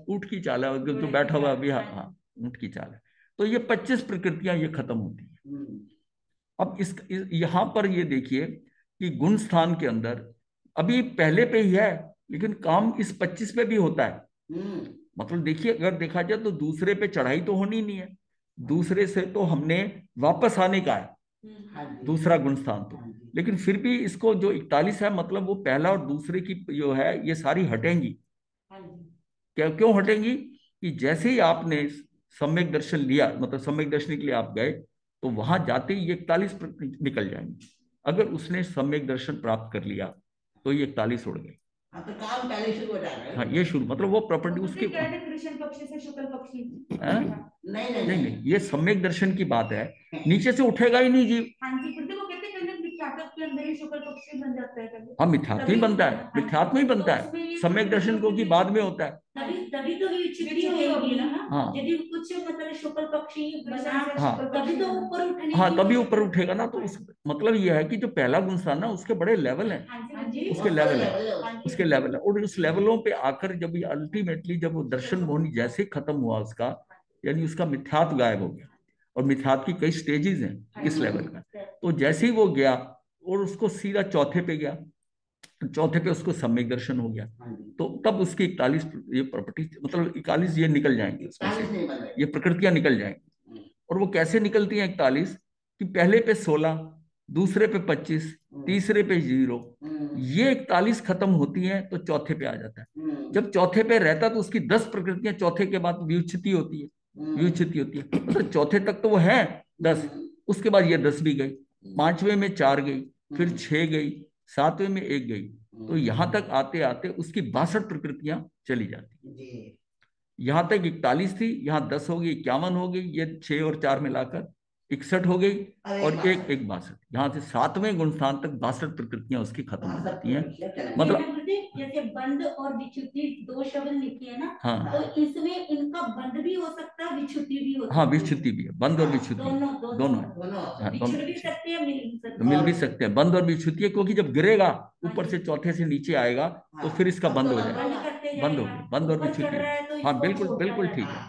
Speaker 1: ऊंट की चाल है, जो बैठा हुआ अभी, हाँ, ऊंट की चाल है। तो ये 25 प्रकृतियां ये खत्म होती है। अब यहां पर ये देखिए कि गुण स्थान के अंदर अभी पहले पे ही है, लेकिन काम इस 25 पे भी होता है। मतलब देखिए, अगर देखा जाए तो दूसरे पे चढ़ाई तो होनी नहीं है, दूसरे से तो हमने वापस आने का है, दूसरा गुण स्थान तो, लेकिन फिर भी इसको जो 41 है, मतलब वो पहला और दूसरे की जो है ये सारी हटेंगी। क्या, क्यों हटेंगी? कि जैसे ही आपने सम्यक दर्शन लिया, मतलब सम्यक दर्शन के लिए आप गए, तो वहां जाते ही ये 41 निकल जाएंगे। अगर उसने सम्यक दर्शन प्राप्त कर लिया तो ये 41 उड़ गए।
Speaker 2: तो काम पहले शुरू हो जाएगा।
Speaker 1: हाँ, ये शुरू, मतलब वो प्रॉपर्टी उसके,
Speaker 3: कृष्ण पक्ष से शुक्ल पक्षी।
Speaker 2: नहीं नहीं
Speaker 1: नहीं नहीं, ये सम्यक दर्शन की बात है, नीचे से उठेगा ही नहीं जीव।
Speaker 3: हाँ जी, वो कहते हैं मिथ्यात्व के अंदर ही शुक्ल पक्षी बन जाता है कभी।
Speaker 1: हाँ, मिथ्यात्व ही बनता है, मिथ्यात्व ही बनता है, सम्यक दर्शन को की बाद में होता है।
Speaker 3: तभी तो विच्छित्ति होगी ना।
Speaker 1: हाँ,
Speaker 3: यदि कुछ मतलब शुक्ल पक्षी बना,
Speaker 1: हाँ,
Speaker 3: तभी तो ऊपर उठने,
Speaker 1: हाँ, तभी ऊपर उठेगा ना। तो उस मतलब ये है कि जो पहला गुण स्थान ना, उसके बड़े लेवल हैं, उसके लेवल है, उसके लेवल है, और उस लेवलों पे आकर जब ये अल्टीमेटली जब वो दर्शन मोहनी जैसे खत्म हुआ उसका, यानी उसका मिथ्यात्व गायब हो गया, और मिथ्यात्व की कई स्टेजेस हैं इस लेवल का। तो जैसे ही वो गया और उसको सीधा चौथे पे गया, चौथे पे उसको सम्यक दर्शन हो गया, तो तब उसकी 41 ये प्रॉपर्टी, मतलब 41 ये निकल जाएंगे उसमें से, ये प्रकृतियां निकल जाएंगी। और वो कैसे निकलती हैं 41? कि पहले पे 16, दूसरे पे 25, तीसरे पे 0, ये 41 खत्म होती हैं तो चौथे पे आ जाता है। जब चौथे पे रहता तो उसकी 10 प्रकृतियां चौथे के बाद व्युच्छिति होती है, व्युच्छिति होती है, मतलब चौथे तक तो वो है 10, उसके बाद ये 10 भी गई, पांचवें में 4 गई, फिर 6 गई, सातवें में 1 गई, तो यहां तक आते आते उसकी 62 प्रकृतियां चली जाती। यहां तक 41 थी, यहाँ 10 हो गई, 51 हो गई, ये 6 और 4 मिलाकर 61 हो गई, और एक एक 62, यहाँ से 7वें गुण स्थान तक 62 प्रकृतियां उसकी खत्म हो जाती हैं। मतलब
Speaker 3: जैसे बंध और विच्छुद्धि 2 शब्द लिखे हैं ना,
Speaker 1: हाँ,
Speaker 3: तो इसमें इनका बंध भी हो सकता है, विच्छुद्धि भी हो सकती है।
Speaker 1: हाँ, विच्छुद्धि भी है, बंध और विच्छुद्धि दोनों है,
Speaker 3: विछड़ भी सकते हैं,
Speaker 1: मिल भी सकते हैं, बंध और विच्छुद्धि है, क्योंकि जब गिरेगा ऊपर से चौथे से नीचे आएगा तो फिर इसका बंद हो जाएगा, बंद हो गया, बंद और विच्छुद्धि। हाँ, बिल्कुल बिल्कुल ठीक है।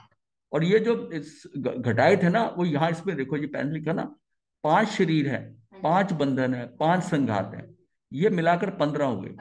Speaker 1: और ये जो घटाए थे ना, वो यहाँ इसमें देखो, ये पहले लिखा ना, 5 शरीर है, 5 बंधन है, 5 संघात है, ये मिलाकर 15 हो गए।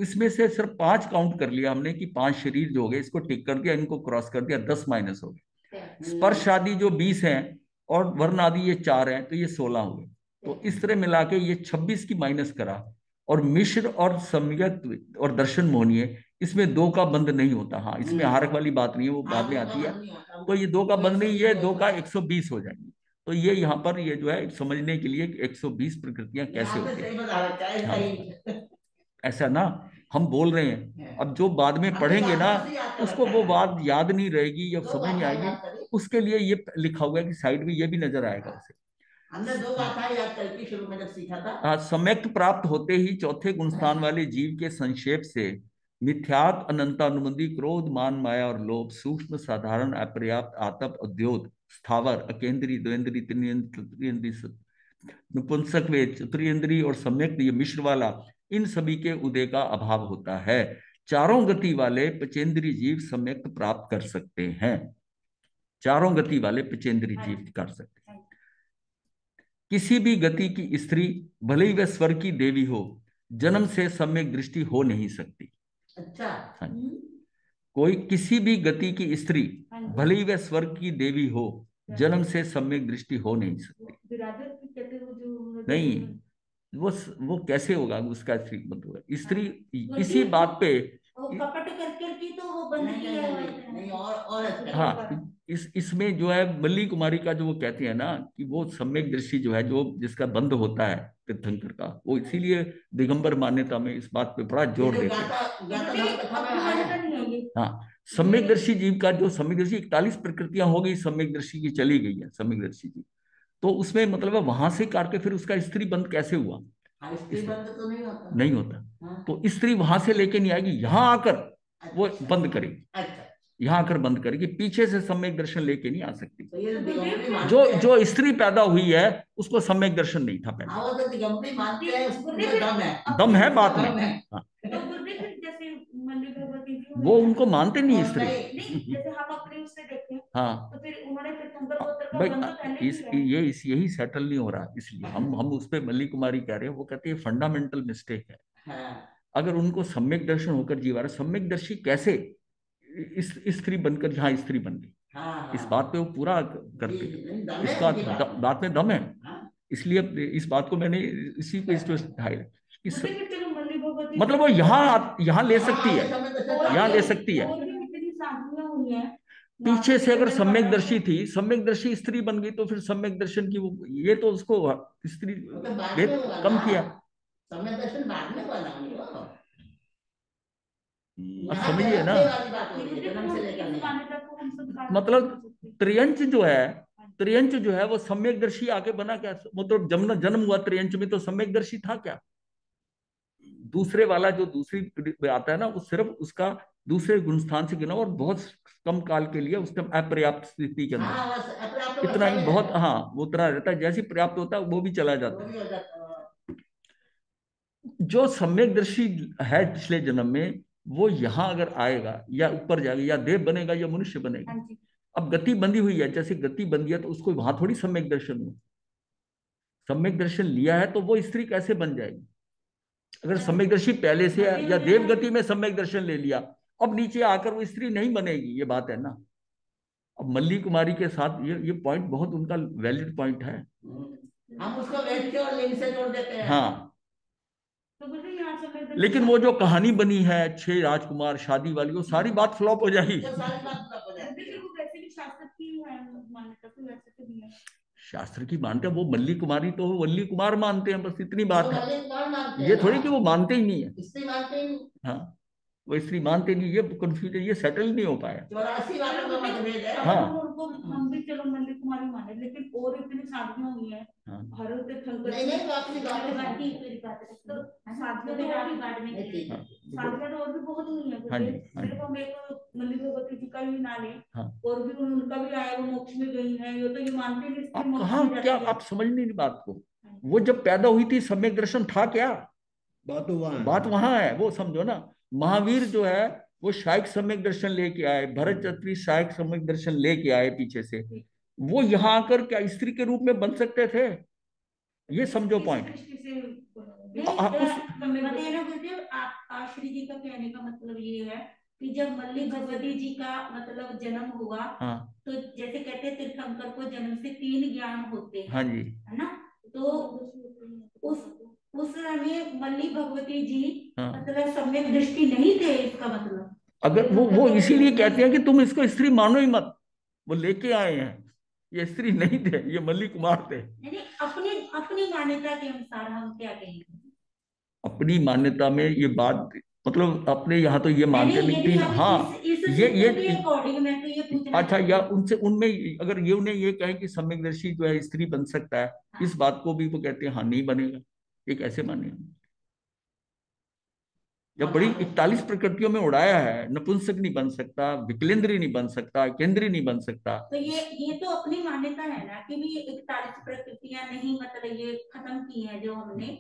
Speaker 1: इसमें से सिर्फ 5 काउंट कर लिया हमने कि 5 शरीर जो हो गए, इसको टिक कर दिया, इनको क्रॉस कर दिया, 10 माइनस हो गए। स्पर्श आदि जो 20 हैं और वर्ण आदि ये 4 हैं, तो ये 16 हो गए। तो इस तरह मिला के ये 26 की माइनस करा। और मिश्र और सम्यक और दर्शन मोहनीय, इसमें 2 का बंद नहीं होता। हाँ, इसमें हारक वाली बात नहीं है, वो बाद में आती है। तो ये 2 का बंद नहीं, ये 2 का 120 हो जाएंगे। तो ये यहाँ पर ये जो है समझने के लिए 120 प्रकृतियां कैसे होती है। हाँ, ऐसा ना हम बोल रहे हैं, अब जो बाद में पढ़ेंगे ना, उसको वो बात याद नहीं रहेगी या समझ नहीं आएगी, उसके लिए ये लिखा हुआ है कि साइड में ये भी नजर आएगा उसे।
Speaker 2: हमने 2 गाथा याद करके शुरू में जब सीखा था।
Speaker 1: हाँ, सम्यक्त प्राप्त होते ही चौथे गुणस्थान वाले जीव के संक्षेप से मिथ्यात, अनंतानुबंधी, क्रोध, मान, माया और लोभ, सूक्ष्म, साधारण, अपर्याप्त, आतप, उद्योत, स्थावर, अकेंद्री, द्वेंद्री, त्रिनेन्द्री, नपुंसक वेद, चतुरेंद्री और सम्यक, ये मिश्र वाला, इन सभी के उदय का अभाव होता है। चारों गति वाले पचेंद्री जीव सम्यक प्राप्त कर सकते हैं, चारों गति वाले पचेंद्री जीव कर सकते हैं। किसी भी गति की स्त्री भले ही वह स्वर्ग की देवी हो, जन्म से सम्यक दृष्टि हो नहीं सकती।
Speaker 2: अच्छा।
Speaker 1: हाँ जी। कोई किसी भी गति की स्त्री भले ही वह स्वर्ग की देवी हो, जन्म से सम्यक दृष्टि हो नहीं सकती। नहीं, वो कैसे होगा उसका स्त्री मतलब स्त्री इसी बात पे
Speaker 3: कपट करके की तो वो बंद किया
Speaker 2: नहीं और
Speaker 1: हाँ, इसमें जो है मल्ली कुमारी का जो वो कहते हैं ना कि वो सम्यक दृष्टि जो है, जो जिसका बंद होता है तीर्थंकर का, वो इसीलिए दिगंबर मान्यता में इस बात पे बड़ा जोर देते हैं। हाँ, सम्यक दर्शी जीव का जो सम्यक दर्शी 41 प्रकृतियां हो गई सम्यक दर्शी की, चली गई है सम्यक दर्शी की, तो उसमें मतलब है वहां से करके फिर उसका स्त्री बंद कैसे हुआ?
Speaker 2: स्त्री बंद तो
Speaker 1: नहीं होता। तो स्त्री वहां से लेके नहीं आएगी, यहां आकर वो बंद करेगी। यहाँ आकर बंद करेगी, पीछे से सम्यक दर्शन लेके नहीं आ सकती। जो स्त्री पैदा हुई है उसको सम्यक दर्शन नहीं था पहले। दम है बात में। हाँ, वो उनको मानते नहीं स्त्री।
Speaker 3: जैसे हम अपने उससे देखते हैं,
Speaker 1: हाँ,
Speaker 3: तो फिर उन्होंने
Speaker 1: भाई यही सेटल नहीं हो रहा, इसलिए हम उस पर मल्ली कुमारी कह रहे हैं। वो कहते हैं फंडामेंटल मिस्टेक है। अगर उनको सम्यक दर्शन होकर जीवा रहा, सम्यक दर्शी कैसे इस स्त्री बनकर यहाँ स्त्री बन गई, इस बात पे वो पूरा करते हैं। इसका बात में दम है, इसलिए इस बात को मैंने इसी पे मतलब वो यहाँ ले सकती है, यहाँ ले सकती है। पीछे से अगर सम्यक दर्शी थी, सम्यक दर्शी स्त्री बन गई, तो फिर सम्यक दर्शन की वो ये तो उसको स्त्री कम किया।
Speaker 2: सम्यक दर्शन बाद में बना,
Speaker 1: अब समझिए ना, मतलब त्रियंच जो है वो सम्यक दर्शी आके बना क्या? मतलब जन्म हुआ त्रियंच में तो सम्यक दर्शी था क्या? दूसरे वाला जो दूसरी आता है ना, वो सिर्फ उसका दूसरे गुण स्थान से गिना और बहुत कम काल के लिए उसके अपर्याप्त स्थिति के अंदर इतना ही बहुत, हाँ, वो उतना रहता है। जैसे पर्याप्त होता है वो भी चला जाता है। जो सम्यक दर्शी है पिछले जन्म में, वो यहाँ अगर आएगा या ऊपर जाएगा या देव बनेगा या मनुष्य बनेगा। अब गति बंधी हुई है, जैसे गति बंधी है तो उसको वहां थोड़ी सम्यक दर्शन हुआ। सम्यक दर्शन लिया है तो वो स्त्री कैसे बन जाएगी? अगर सम्यक दर्शी पहले से है या देव गति में सम्यक दर्शन ले लिया, अब नीचे आकर वो स्त्री नहीं बनेगी, ये बात है ना। अब मल्ली कुमारी के साथ ये पॉइंट बहुत उनका वैलिड पॉइंट है।
Speaker 2: हम उसको वेद के और लिंग से जोड़ देते हैं।
Speaker 1: हाँ, लेकिन वो जो कहानी बनी है 6 राजकुमार शादी वाली, वो सारी बात फ्लॉप हो जाएगी। शास्त्र की मानते हैं वो मल्ली कुमारी, तो वो वल्ली कुमार मानते हैं, बस इतनी बात है। ये थोड़ी कि वो मानते ही नहीं है। हाँ, वो स्त्री मानते नहीं, ये कंफ्यूजन, ये सेटल नहीं हो पाया।
Speaker 2: 84 बातों का मतभेद है।
Speaker 1: हाँ,
Speaker 3: हम भी चलो मल्ली कुमारी माने, लेकिन और इतनी शादियां हुई है। भरत
Speaker 2: नहीं तो आपकी
Speaker 3: शादियां तो और भी बहुत हुई है। सिर्फ हम एक मल्ली भगवती जी का ही ना ले, और भी उनका भी आया, वो मोक्ष में गई है, ये तो ये मानते नहीं।
Speaker 1: आप कहाँ, क्या आप समझ नहीं बात को? वो जब पैदा हुई थी सम्यक दर्शन था क्या? बात वहां है, वो समझो ना। महावीर जो है वो शायक सम्यक दर्शन लेके आए, भरत क्षत्रिय शायक सम्यक दर्शन लेके आए पीछे से। वो यहाँ आकर क्या स्त्री के रूप में बन सकते थे? ये समझो पॉइंट।
Speaker 3: आश्री जी का कहने का मतलब ये है कि जब मल्ली भगवती जी का मतलब जन्म हुआ, तो जैसे कहते हैं तीर्थंकर को जन्म से 3 ज्ञान होते हैं।
Speaker 1: हाँ जी,
Speaker 3: है ना। तो उस समय मल्ली भगवती जी मतलब सम्यक दृष्टि नहीं थे, इसका मतलब।
Speaker 1: अगर वो इसीलिए कहते हैं कि तुम इसको स्त्री मानो ही मत, वो लेके आए हैं, ये स्त्री नहीं थे, ये मल्ली कुमार थे।
Speaker 3: अपनी अपनी मान्यता के अनुसार हम क्या कहेंगे?
Speaker 1: अपनी मान्यता में ये बात, मतलब अपने यहाँ तो ये मानते नहीं थी। हाँ, ये
Speaker 3: अकॉर्डिंग मैं तो ये पूछना
Speaker 1: अच्छा, या उनसे उनमें अगर ये उन्हें ये कहें कि सम्यकदर्शी जो है स्त्री बन सकता है, इस बात को भी वो कहते हैं हाँ नहीं बनेगा। ये कैसे मानेगा? जब बड़ी 41 प्रकृतियों में उड़ाया है, नपुंसक नहीं बन सकता, विकलेंद्री नहीं बन सकता, केंद्री नहीं बन सकता।
Speaker 3: तो ये तो अपनी मान्यता है ना कि भी 41 प्रकृतियां नहीं, मतलब ये खत्म की है जो हमने,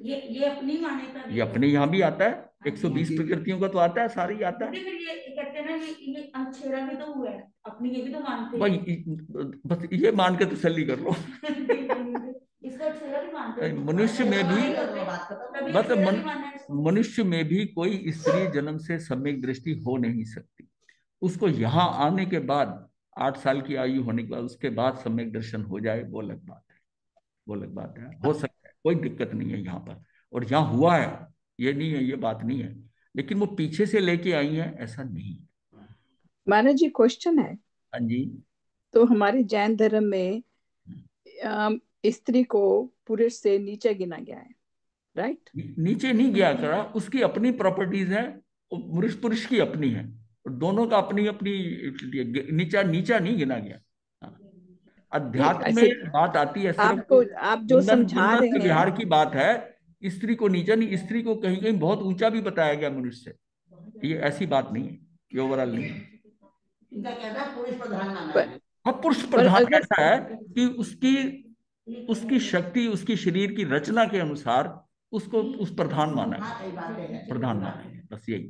Speaker 3: ये अपनी मान्यता।
Speaker 1: ये अपने यहाँ भी आता है, 120 प्रकृतियों का तो आता है, सारी आता है।
Speaker 3: ये कहते हैं ना, ये अक्षरा भी तो हुआ है अपनी, ये भी तो मानते हैं
Speaker 1: भाई बस ये मान के तसल्ली कर लो। मनुष्य में भी मनुष्य में भी कोई स्त्री जन्म से सम्यक दृष्टि हो नहीं सकती। उसको यहाँ आने के बाद 8 साल की आयु होने के बाद उसके बाद सम्यक दर्शन हो जाए, वो अलग बात है, वो अलग बात है, हो सकता है, कोई दिक्कत नहीं है यहाँ पर। और यहाँ हुआ है, ये नहीं है, ये बात नहीं है, लेकिन वो पीछे से लेके आई है ऐसा नहीं।
Speaker 4: महाराज जी क्वेश्चन है।
Speaker 1: हाँ जी।
Speaker 4: तो हमारे जैन धर्म में स्त्री को पुरुष से नीचे गिना गया है, राइट?
Speaker 1: नीचे नहीं गया करा, उसकी अपनी प्रॉपर्टीज है, पुरुष पुरुष की अपनी है, दोनों का अपनी अपनी, नीचा नीचा नहीं गिना गया। अध्यात्म में बात आती है,
Speaker 4: आपको आप जो समझा रहे हैं,
Speaker 1: विहार की बात है, स्त्री को नीचा नहीं, स्त्री को कहीं कहीं बहुत ऊंचा भी बताया गया मनुष्य से, ये ऐसी बात नहीं है, ये ओवरऑल नहीं है। हाँ, पुरुष प्रधान ऐसा है कि उसकी शक्ति, उसकी शरीर की रचना के अनुसार उसको उस प्रधान माना है, प्रधान माना है, बस यही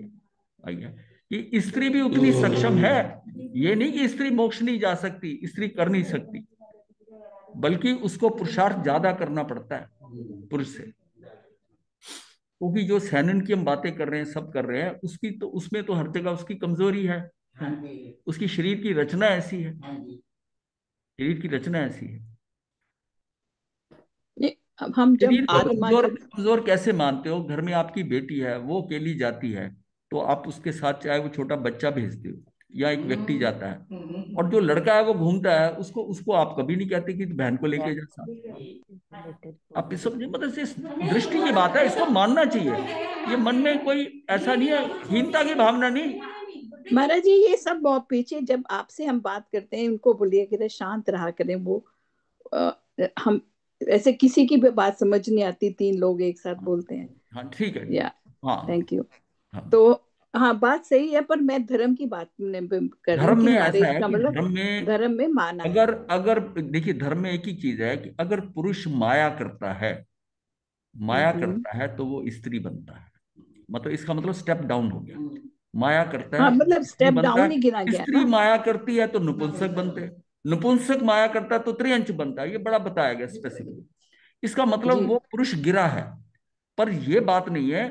Speaker 1: है कि स्त्री भी उतनी सक्षम है। ये नहीं कि स्त्री मोक्ष नहीं जा सकती, स्त्री कर नहीं सकती, बल्कि उसको पुरुषार्थ ज्यादा करना पड़ता है पुरुष से, क्योंकि जो सैनन की हम बातें कर रहे हैं, सब कर रहे हैं, उसकी तो उसमें तो हर जगह उसकी कमजोरी है, उसकी शरीर की रचना ऐसी है, शरीर की रचना ऐसी है।
Speaker 4: अब हम जब
Speaker 1: कमजोर कैसे मानते हो? घर में आपकी बेटी है, वो अकेली जाती है, तो आप उसके साथ चाहे वो छोटा बच्चा भेजते हो या एक व्यक्ति जाता है, और जो लड़का है वो घूमता है, उसको आप कभी नहीं कहते कि बहन को लेके जा साथ। आप इस समझे, मतलब दृष्टि की बात है, इसको मानना चाहिए, ये मन में कोई ऐसा नहीं है, हीनता की भावना नहीं।
Speaker 4: महाराज जी ये सब बहुत पीछे, जब आपसे हम बात करते हैं उनको बोलिए कि शांत रहा करें, वो हम ऐसे किसी की भी बात समझ नहीं आती, 3 लोग एक साथ बोलते हैं।
Speaker 1: हाँ ठीक है,
Speaker 4: या
Speaker 1: थैंक
Speaker 4: यू। तो हाँ बात सही है, पर मैं धर्म की बात कर
Speaker 1: धर्म में ऐसा है
Speaker 4: कि धर्म में माना
Speaker 1: अगर देखिए, धर्म में एक ही चीज है कि अगर पुरुष माया करता है तो वो स्त्री बनता है, मतलब इसका मतलब स्टेप डाउन हो गया। माया करता है,
Speaker 4: मतलब स्टेप डाउन ही गिना गया।
Speaker 1: स्त्री माया करती है तो नपुंसक बनते हैं, नपुंसक माया करता है तो त्रियंच बनता है, ये बड़ा बताया गया स्पेसिफिक। इसका मतलब वो पुरुष गिरा है, पर यह बात नहीं है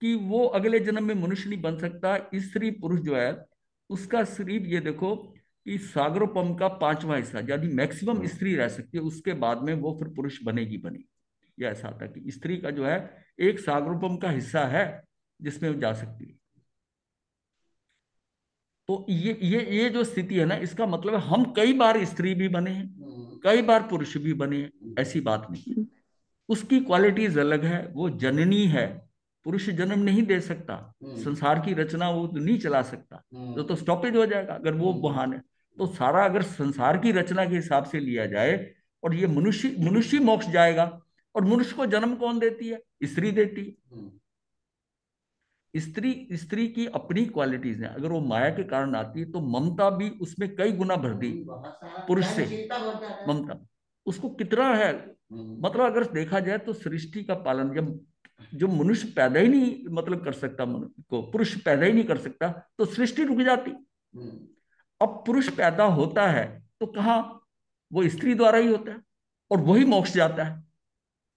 Speaker 1: कि वो अगले जन्म में मनुष्य नहीं बन सकता। स्त्री पुरुष जो है उसका शरीर, ये देखो कि सागरोपम का 5वां हिस्सा, यानी मैक्सिमम स्त्री रह सकती है, उसके बाद में वो फिर पुरुष बनेगी। ये ऐसा आता है कि स्त्री का जो है एक सागरोपम का हिस्सा है जिसमें वो जा सकती है। तो ये जो स्थिति है ना, इसका मतलब है हम कई बार स्त्री भी बने हैं, कई बार पुरुष भी बने हैं, ऐसी बात नहीं है। उसकी क्वालिटीज अलग है, वो जननी है, पुरुष जन्म नहीं दे सकता, संसार की रचना वो नहीं चला सकता, तो स्टॉपेज हो जाएगा अगर वो महान है। तो सारा अगर संसार की रचना के हिसाब से लिया जाए, और ये मनुष्य मोक्ष जाएगा, और मनुष्य को जन्म कौन देती है? स्त्री देती है। स्त्री की अपनी क्वालिटीज हैं, अगर वो माया के कारण आती है तो ममता भी उसमें कई गुना भर दी पुरुष से, ममता उसको कितना है। मतलब अगर देखा जाए तो सृष्टि का पालन, जब जो मनुष्य पैदा ही नहीं मतलब कर सकता, मनुष्य को पुरुष पैदा ही नहीं कर सकता, तो सृष्टि रुक जाती। अब पुरुष पैदा होता है तो कहाँ, वो स्त्री द्वारा ही होता है, और वही मोक्ष जाता है।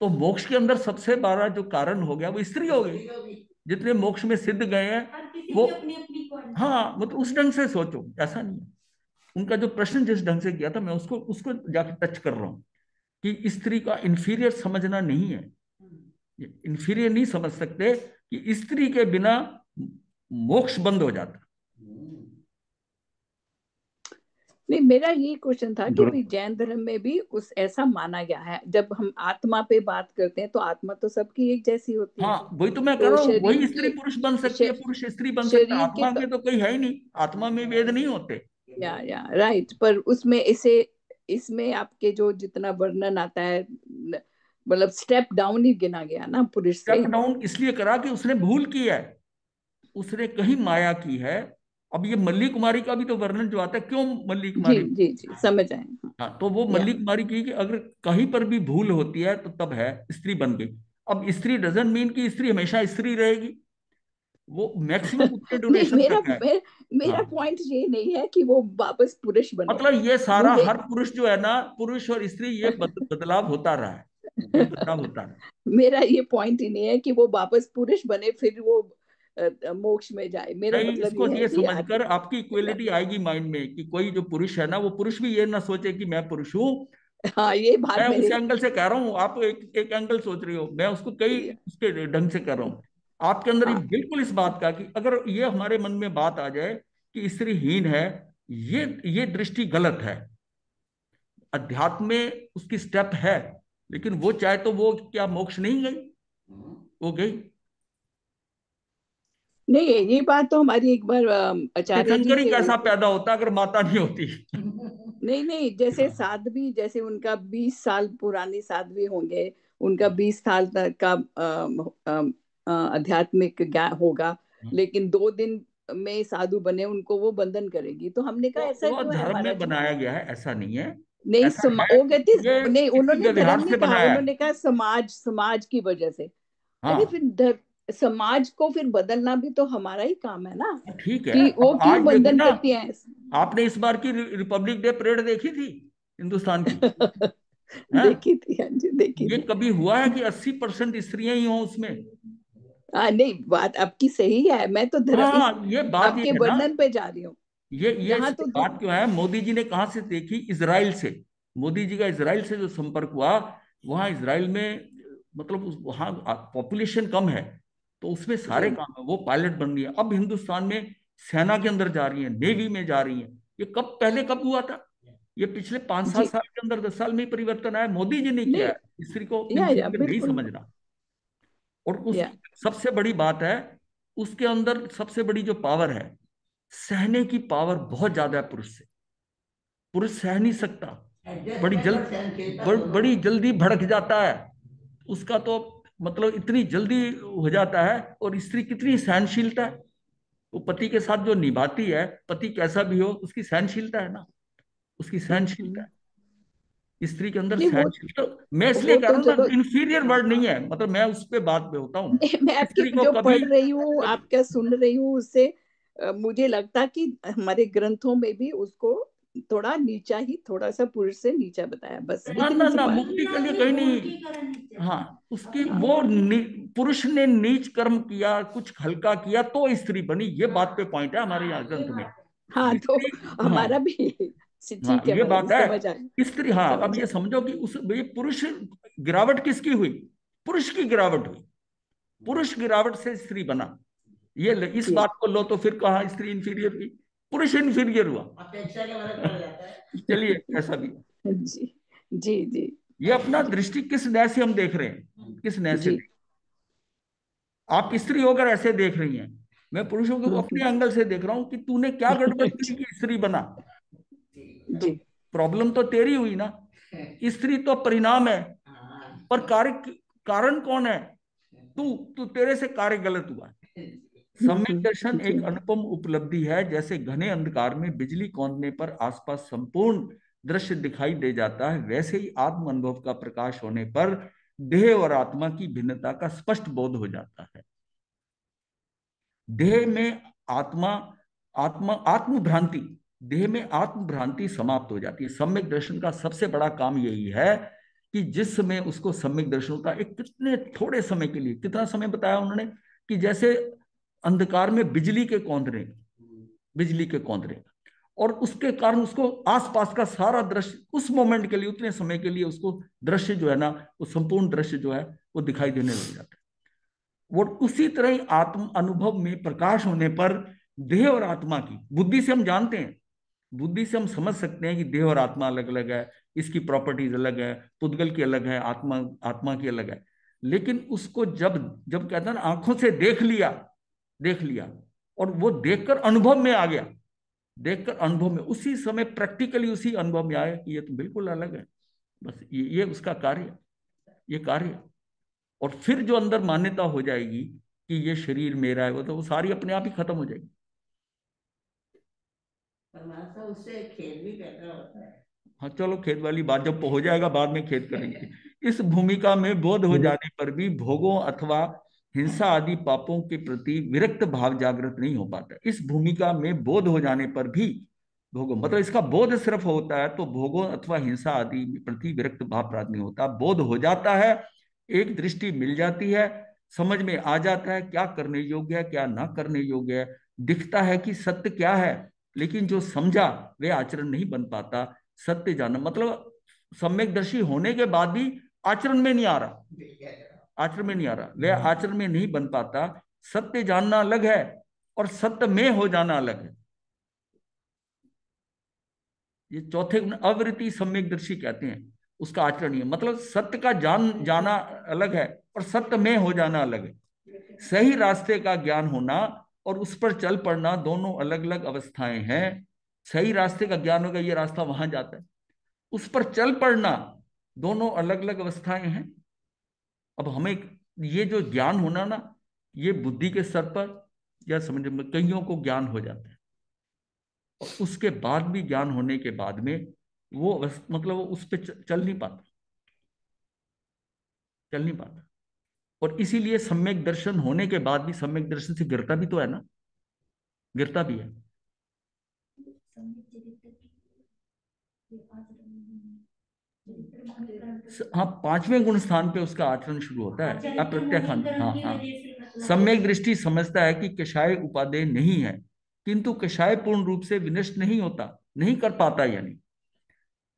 Speaker 1: तो मोक्ष के अंदर सबसे बड़ा जो कारण हो गया वो स्त्री हो गई। जितने मोक्ष में सिद्ध गए हैं वो, हाँ मतलब उस ढंग से सोचो, ऐसा नहीं है। उनका जो प्रश्न जिस ढंग से किया था, मैं उसको जाके टच कर रहा हूं कि स्त्री का इंफीरियर समझना नहीं है, इंफीरियर नहीं समझ सकते कि स्त्री के बिना मोक्ष बंद हो जाता।
Speaker 4: नहीं, मेरा ये क्वेश्चन था कि जैन धर्म में भी उस ऐसा माना गया है, जब हम आत्मा पे बात करते हैं तो आत्मा तो सबकी एक जैसी होती है।
Speaker 1: हाँ वही तो मैं कह रहा हूँ, वही स्त्री पुरुष बन सकती है, पुरुष स्त्री बन सकता है, आत्मा में तो कोई है ही नहीं, आत्मा में वेद नहीं होते।
Speaker 4: या राइट, पर उसमें इसमें आपके जो जितना वर्णन आता है, मतलब स्टेप डाउन ही गिना गया ना पुरुष से।
Speaker 1: स्टेप डाउन इसलिए करा कि उसने भूल की है, उसने कहीं माया की है। अब ये मल्ली कुमारी का भी तो वर्णन जो आता है, क्यों मल्ली कुमारी,
Speaker 4: जी समझ आए।
Speaker 1: हाँ, तो वो मल्ली कुमारी की कि अगर कहीं पर भी भूल होती है तो तब है स्त्री बन गई। अब स्त्री डजंट मीन कि स्त्री हमेशा स्त्री रहेगी, वो मैक्सिमम उतने ड्यूरेशन तक है।
Speaker 4: मेरा पॉइंट ये नहीं है कि वो वापस पुरुष बने,
Speaker 1: मतलब ये सारा हर पुरुष जो है ना, पुरुष और स्त्री ये बदलाव होता रहा है, ये तो तब होता है।
Speaker 4: मेरा ये पॉइंट ही नहीं है कि वो वापस पुरुष बने फिर वो मोक्ष में जाए। मेरा
Speaker 1: नहीं,
Speaker 4: मतलब
Speaker 1: इसको
Speaker 4: ये है
Speaker 1: ये
Speaker 4: कि
Speaker 1: समझकर आपकी इक्वेलिटी आएगी माइंड में कि कोई जो पुरुष है ना, वो पुरुष भी ये ना सोचे कि मैं पुरुष हूँ।
Speaker 4: हाँ, ये
Speaker 1: मैं
Speaker 4: बात
Speaker 1: उस
Speaker 4: मेरे
Speaker 1: एंगल से कह रहा हूँ, आप एक एंगल सोच रही हो, मैं उसको कई उसके ढंग से कर रहा हूँ। आपके अंदर ही
Speaker 4: हाँ
Speaker 1: बिल्कुल इस बात का कि अगर ये हमारे मन में बात आ जाए कि स्त्री हीन है, ये दृष्टि गलत है। अध्यात्म में उसकी स्टेप है, लेकिन वो चाहे तो वो क्या मोक्ष नहीं गई? वो गई।
Speaker 4: नहीं, ये बात तो हमारी एक बार आचार्य जी
Speaker 1: तीर्थंकर ही
Speaker 4: से हुई
Speaker 1: कैसा
Speaker 4: थी।
Speaker 1: पैदा होता अगर माता नहीं होती?
Speaker 4: नहीं नहीं, जैसे साध्वी, जैसे उनका 20 साल पुरानी साध्वी होंगे, उनका 20 साल तक का आध्यात्मिक ज्ञान होगा, लेकिन 2 दिन में साधु बने, उनको वो बंधन करेगी। तो हमने कहा ऐसा
Speaker 1: वो
Speaker 4: क्यों है
Speaker 1: धर्म में
Speaker 4: महाराज जी?
Speaker 1: बनाया गया है, ऐसा नहीं है।
Speaker 4: नहीं,
Speaker 1: ऐसा है,
Speaker 4: वो कहते
Speaker 1: ये
Speaker 4: नहीं,
Speaker 1: किसी
Speaker 4: उन्होंने
Speaker 1: व्यवहार
Speaker 4: धर्म नहीं
Speaker 1: से
Speaker 4: कहा,
Speaker 1: बनाया है।
Speaker 4: उन्होंने कहा समाज, समाज की वजह से। अरे
Speaker 1: हाँ
Speaker 4: फिर समाज को फिर बदलना भी तो हमारा ही काम है ना,
Speaker 1: ठीक है।
Speaker 4: कि वो
Speaker 1: अब आज
Speaker 4: क्यों
Speaker 1: देखो
Speaker 4: बंधन
Speaker 1: ना,
Speaker 4: करती हैं।
Speaker 1: आपने इस बार की रिपब्लिक डे परेड देखी थी हिंदुस्तान की? हैं?
Speaker 4: देखी थी, हाँ जी देखी
Speaker 1: ये
Speaker 4: थी।
Speaker 1: कभी हुआ है कि 80% स्त्रियां ही हों उसमें?
Speaker 4: नहीं, बात आपकी सही है, मैं तो इस
Speaker 1: हाँ, ये बात ये
Speaker 4: आपके
Speaker 1: है ना।
Speaker 4: वर्णन पे जा रही हूँ।
Speaker 1: ये
Speaker 4: यहाँ तो
Speaker 1: बात क्यों है? मोदी जी ने कहाँ से देखी? इजराइल से। मोदी जी का इजराइल से जो संपर्क हुआ, वहां इजराइल में मतलब वहां पॉपुलेशन कम है, तो उसमें सारे
Speaker 4: जी
Speaker 1: काम है, वो पायलट बन रही है। अब हिंदुस्तान में सेना के अंदर जा रही है, नेवी में जा रही है। ये कब, पहले कब हुआ था? ये पिछले 5-7
Speaker 4: जी।
Speaker 1: साल के अंदर, 10 साल में ही परिवर्तन आया। मोदी जी ने किया
Speaker 4: नहीं,
Speaker 1: है। स्त्री को
Speaker 4: या
Speaker 1: इंफीरियर नहीं
Speaker 4: बिल्कुल।
Speaker 1: समझना। और
Speaker 4: या
Speaker 1: उसकी सबसे बड़ी बात है, उसके अंदर सबसे बड़ी जो पावर है, सहने की पावर बहुत ज्यादा है पुरुष से। पुरुष सह नहीं सकता, बड़ी जल्दी भड़क जाता है उसका, तो मतलब इतनी जल्दी हो जाता है। और स्त्री कितनी सहनशीलता है, वो पति के साथ जो निभाती है, पति कैसा भी हो, उसकी सहनशीलता है ना, उसकी सहनशीलता
Speaker 4: हम्म।
Speaker 1: है स्त्री के अंदर,
Speaker 4: नहीं,
Speaker 1: सहनशीलता। मैं इसलिए
Speaker 4: वो
Speaker 1: कह
Speaker 4: तो
Speaker 1: रहा हूँ ना,
Speaker 4: चलो।
Speaker 1: इंफीरियर वर्ड नहीं है, मतलब मैं उस पर बात पे होता हूँ।
Speaker 4: मैं आपके
Speaker 1: स्त्री को
Speaker 4: जो
Speaker 1: कभी,
Speaker 4: पढ़ रही हूँ,
Speaker 1: कभी
Speaker 4: आपका सुन रही हूँ, उससे मुझे लगता कि हमारे ग्रंथों में भी उसको थोड़ा नीचा ही, थोड़ा सा पुरुष से नीचा बताया, बस
Speaker 1: ना
Speaker 4: इतनी
Speaker 1: ना
Speaker 4: सी
Speaker 1: ना,
Speaker 4: बात।
Speaker 1: मुक्ति के लिए कहीं नहीं। हाँ, उसकी वो पुरुष ने नीच कर्म किया, कुछ हल्का किया तो स्त्री बनी, ये बात पे पॉइंट है हमारे यहाँ ग्रंथ में।
Speaker 4: हाँ, तो
Speaker 1: स्त्री, हाँ
Speaker 4: हमारा भी
Speaker 1: हाँ,
Speaker 4: ठीक है
Speaker 1: ये
Speaker 4: भाई,
Speaker 1: बात
Speaker 4: समझ आ
Speaker 1: है। स्त्री, हाँ, अब
Speaker 4: समझ
Speaker 1: ये
Speaker 4: आ
Speaker 1: समझो कि उस, ये पुरुष गिरावट किसकी हुई? पुरुष की गिरावट हुई। पुरुष गिरावट से स्त्री बना। ये इस
Speaker 4: जी
Speaker 1: बात को लो तो फिर कहा स्त्री इंफीरियर हुई, पुरुष इंफीरियर हुआ। अपेक्षा के बारे में जाता है। चलिए, ऐसा भी।
Speaker 4: जी जी जी
Speaker 1: ये अपना दृष्टि किस नय से हम देख रहे हैं, किस नय से
Speaker 4: जी।
Speaker 1: देख। आप स्त्री होकर ऐसे देख रही हैं, मैं पुरुषों को अपने एंगल से देख रहा हूं कि तूने क्या गड़बड़ की कि स्त्री बना। तो
Speaker 4: जी।
Speaker 1: प्रॉब्लम तो तेरी हुई ना। स्त्री तो परिणाम है, पर कार्य, कारण कौन है? तू तू तेरे से कार्य गलत हुआ। सम्यक दर्शन
Speaker 4: जी।
Speaker 1: एक अनुपम उपलब्धि है। जैसे घने अंधकार में बिजली कौंधने पर आसपास संपूर्ण दृश्य दिखाई दे जाता है, वैसे ही आत्म अनुभव का प्रकाश होने पर देह और आत्मा की भिन्नता का स्पष्ट बोध हो जाता है। देह में आत्मा, आत्म भ्रांति, देह में आत्म भ्रांति समाप्त हो जाती है। सम्यक दर्शन का सबसे बड़ा काम यही है कि जिस समय उसको सम्यक दर्शन होता है, एक कितने थोड़े समय के लिए, कितना समय बताया उन्होंने, कि जैसे अंधकार में बिजली के कौंधने, बिजली के कौंधने, और उसके कारण उसको आसपास का सारा दृश्य उस मोमेंट के लिए, उतने समय के लिए उसको दृश्य जो है ना, वो संपूर्ण दृश्य जो है वो दिखाई देने लग जाता है। वो उसी तरह ही आत्म अनुभव में प्रकाश होने पर देह और आत्मा की, बुद्धि से हम जानते हैं, बुद्धि से हम समझ सकते हैं कि देह और आत्मा अलग अलग है, इसकी प्रॉपर्टीज अलग है, पुद्गल की अलग है, आत्मा आत्मा की अलग है। लेकिन उसको जब जब कहते हैं ना, आंखों से देख लिया, देख लिया, और वो देखकर अनुभव में आ गया, देखकर अनुभव में, उसी समय प्रैक्टिकली उसी अनुभव में आया कि ये तो बिल्कुल अलग है। बस ये उसका कार्य, ये कार्य। और फिर जो अंदर मान्यता हो जाएगी कि ये शरीर मेरा है, वो तो वो सारी अपने आप ही खत्म हो जाएगी।
Speaker 2: उससे खेद भी पैदा होता है।
Speaker 1: हाँ चलो, खेद वाली बात जब हो जाएगा, बाद में खेद करेंगे। इस भूमिका में बोध हो जाने पर भी भोगों अथवा हिंसा आदि पापों के प्रति विरक्त भाव जागृत नहीं हो पाता। इस भूमिका में बोध हो जाने पर भी भोगों मतलब इसका बोध सिर्फ होता है तो भोगों अथवा हिंसा आदि प्रति विरक्त भाव प्राप्त नहीं होता। बोध हो जाता है, एक दृष्टि मिल जाती है, समझ में आ जाता है क्या करने योग्य है क्या ना करने योग्य है, दिखता है कि सत्य क्या है, लेकिन जो समझा वे आचरण नहीं बन पाता। सत्य जाना मतलब सम्यकदर्शी होने के बाद भी आचरण में नहीं आ रहा, आचरण में नहीं आ रहा, वह आचरण में नहीं बन पाता। सत्य जानना अलग है और सत्य में हो जाना अलग है। ये चौथे गुण अवृत्ति सम्यकदर्शी कहते हैं, उसका आचरण है मतलब सत्य का जाना अलग है और सत्य में हो जाना अलग है। सही रास्ते का ज्ञान होना और उस पर चल पड़ना दोनों अलग अलग अवस्थाएं हैं। सही रास्ते का ज्ञान होगा, ये रास्ता वहां जाता है, उस पर चल पड़ना दोनों अलग अलग अवस्थाएं हैं। अब हमें ये जो ज्ञान होना ना, ये बुद्धि के स्तर पर या समझ में कईयों को ज्ञान हो जाता है, और उसके बाद भी ज्ञान होने के बाद में वो मतलब वो उस पर चल नहीं पाता, चल नहीं पाता। और इसीलिए सम्यक दर्शन होने के बाद भी सम्यक दर्शन से गिरता भी तो है ना, गिरता भी है। हाँ, पांचवें गुण स्थान पे उसका आचरण शुरू होता है अप्रत्यखंड। हाँ हाँ, सम्यक दृष्टि समझता है कि कषाय उपादेय नहीं है, किंतु कषाय पूर्ण रूप से विनष्ट नहीं होता, नहीं कर पाता, यानी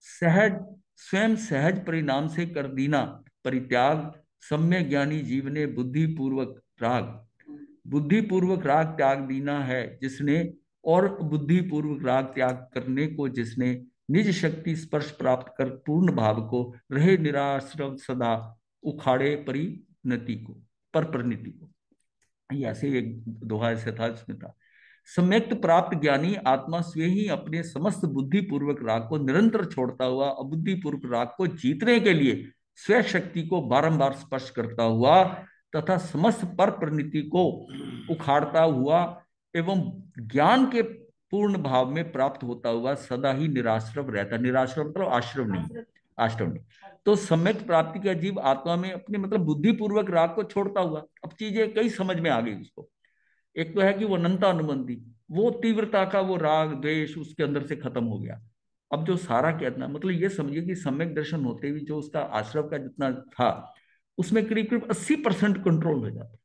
Speaker 1: सहज स्वयं सहज परिणाम से कर दीना परित्याग। सम्यक ज्ञानी जीव ने बुद्धि पूर्वक राग त्याग दीना है जिसने, और बुद्धि पूर्वक राग त्याग करने को जिसने निज शक्ति स्पर्श प्राप्त कर पूर्ण भाव को रहे निराश्रव सदा उखाड़े परिणति को पर परिणति को। ये ऐसे एक दोहा ऐसे था, इसमें था सम्यक्त प्राप्त ज्ञानी आत्मा स्वयं ही अपने समस्त बुद्धि पूर्वक राग को निरंतर छोड़ता हुआ अबुद्धि पूर्वक राग को जीतने के लिए स्वयं शक्ति को बारंबार स्पर्श करता हुआ तथा समस्त पर परिणति को उखाड़ता हुआ एवं ज्ञान के पूर्ण भाव में प्राप्त होता हुआ सदा ही निराश्रव रहता। निराश्रव मतलब आश्रव नहीं, आश्रम नहीं। तो सम्यक प्राप्ति का जीव आत्मा में अपने मतलब बुद्धि पूर्वक राग को छोड़ता हुआ, अब चीजें कई समझ में आ गई उसको। एक तो है कि वो अनंता अनुबंधी, वो तीव्रता का वो राग द्वेष उसके अंदर से खत्म हो गया। अब जो सारा कहना मतलब ये समझिए कि सम्यक दर्शन होते हुए जो उसका आश्रव का जितना था उसमें करीब करीब 80% कंट्रोल हो जाता।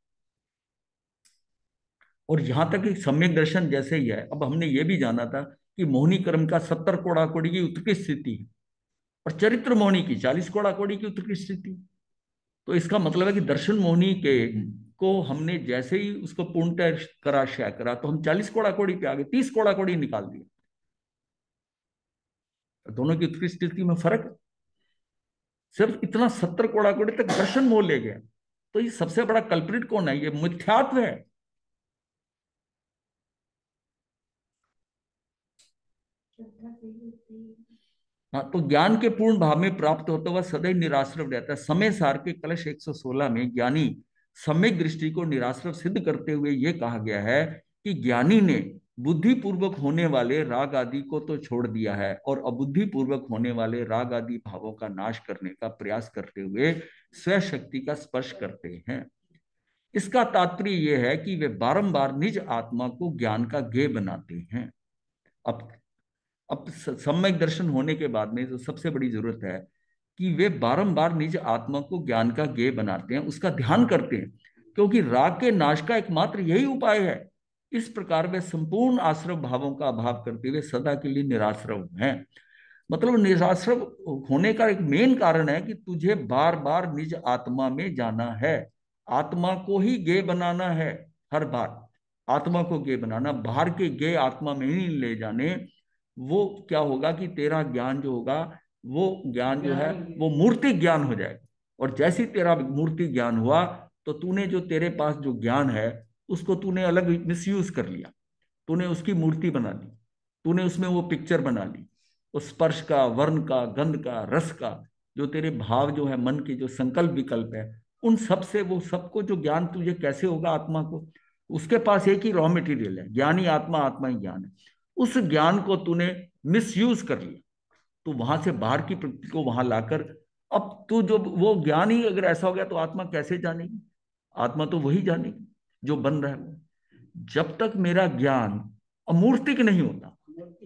Speaker 1: और यहां तक कि सम्यक दर्शन जैसे ही है, अब हमने ये भी जाना था कि मोहिनी कर्म का 70 कोड़ा कोड़ी की उत्कृष्ट स्थिति है और चरित्र मोहिनी की 40 कोड़ा कोड़ी की उत्कृष्ट स्थिति। तो इसका मतलब है कि दर्शन मोहिनी के को हमने जैसे ही उसको पूर्णतः करा क्षय करा तो हम 40 कोड़ा कोड़ी पे आ गए, 30 कोड़ा कोड़ी निकाल दिया। दोनों की उत्कृष्ट स्थिति में फर्क है, सिर्फ इतना 70 कोड़ा कोड़ी तक दर्शन मोह ले गया। तो ये सबसे बड़ा कल्प्रिट कौन है? ये मिथ्यात्व है। हाँ, तो ज्ञान के पूर्ण भाव में प्राप्त होता हुआ सदैव निराश्रव रहता है। समय सार के कलश 116 में ज्ञानी सम्यक दृष्टि को निराश्रव सिद्ध करते हुए यह कहा गया है कि ज्ञानी ने बुद्धि पूर्वक होने वाले राग आदि को तो छोड़ दिया है और अबुद्धि पूर्वक होने वाले राग आदि भावों का नाश करने का प्रयास करते हुए स्वशक्ति का स्पर्श करते हैं। इसका तात्पर्य यह है कि वे बारंबार निज आत्मा को ज्ञान का गेय बनाते हैं। अब सम्यक दर्शन होने के बाद में जो सबसे बड़ी जरूरत है कि वे बारंबार निज आत्मा को ज्ञान का गेय बनाते हैं, उसका ध्यान करते हैं, क्योंकि राग के नाश का एकमात्र यही उपाय है। इस प्रकार वे संपूर्ण आश्रव भावों का अभाव करते हुए सदा के लिए निराश्रव हैं। मतलब निराश्रव होने का एक मेन कारण है कि तुझे बार बार निज आत्मा में जाना है, आत्मा को ही गेय बनाना है। हर बार आत्मा को गेय बनाना, बाहर के गेय आत्मा में ही ले जाने। वो क्या होगा कि तेरा ज्ञान जो होगा वो ज्ञान जो है वो मूर्ति ज्ञान हो जाएगा। और जैसे तेरा मूर्ति ज्ञान हुआ तो तूने जो तेरे पास जो ज्ञान है उसको तूने अलग मिसयूज कर लिया, तूने उसकी मूर्ति बना ली, तूने उसमें वो पिक्चर बना ली, उस स्पर्श का, वर्ण का, गंध का, रस का, जो तेरे भाव जो है, मन के जो संकल्प विकल्प है, उन सब से वो सबको जो ज्ञान तुझे कैसे होगा आत्मा को, उसके पास एक ही रॉ मटेरियल है, ज्ञानी आत्मा, आत्मा ही ज्ञान है। उस ज्ञान को तूने मिसयूज कर लिया, तो वहां से बाहर की प्रकृति को वहां लाकर अब तू जो वो ज्ञान ही अगर ऐसा हो गया तो आत्मा कैसे जानेगी? आत्मा तो वही जानेगी जो बन रहा है। जब तक मेरा ज्ञान अमूर्तिक नहीं होता,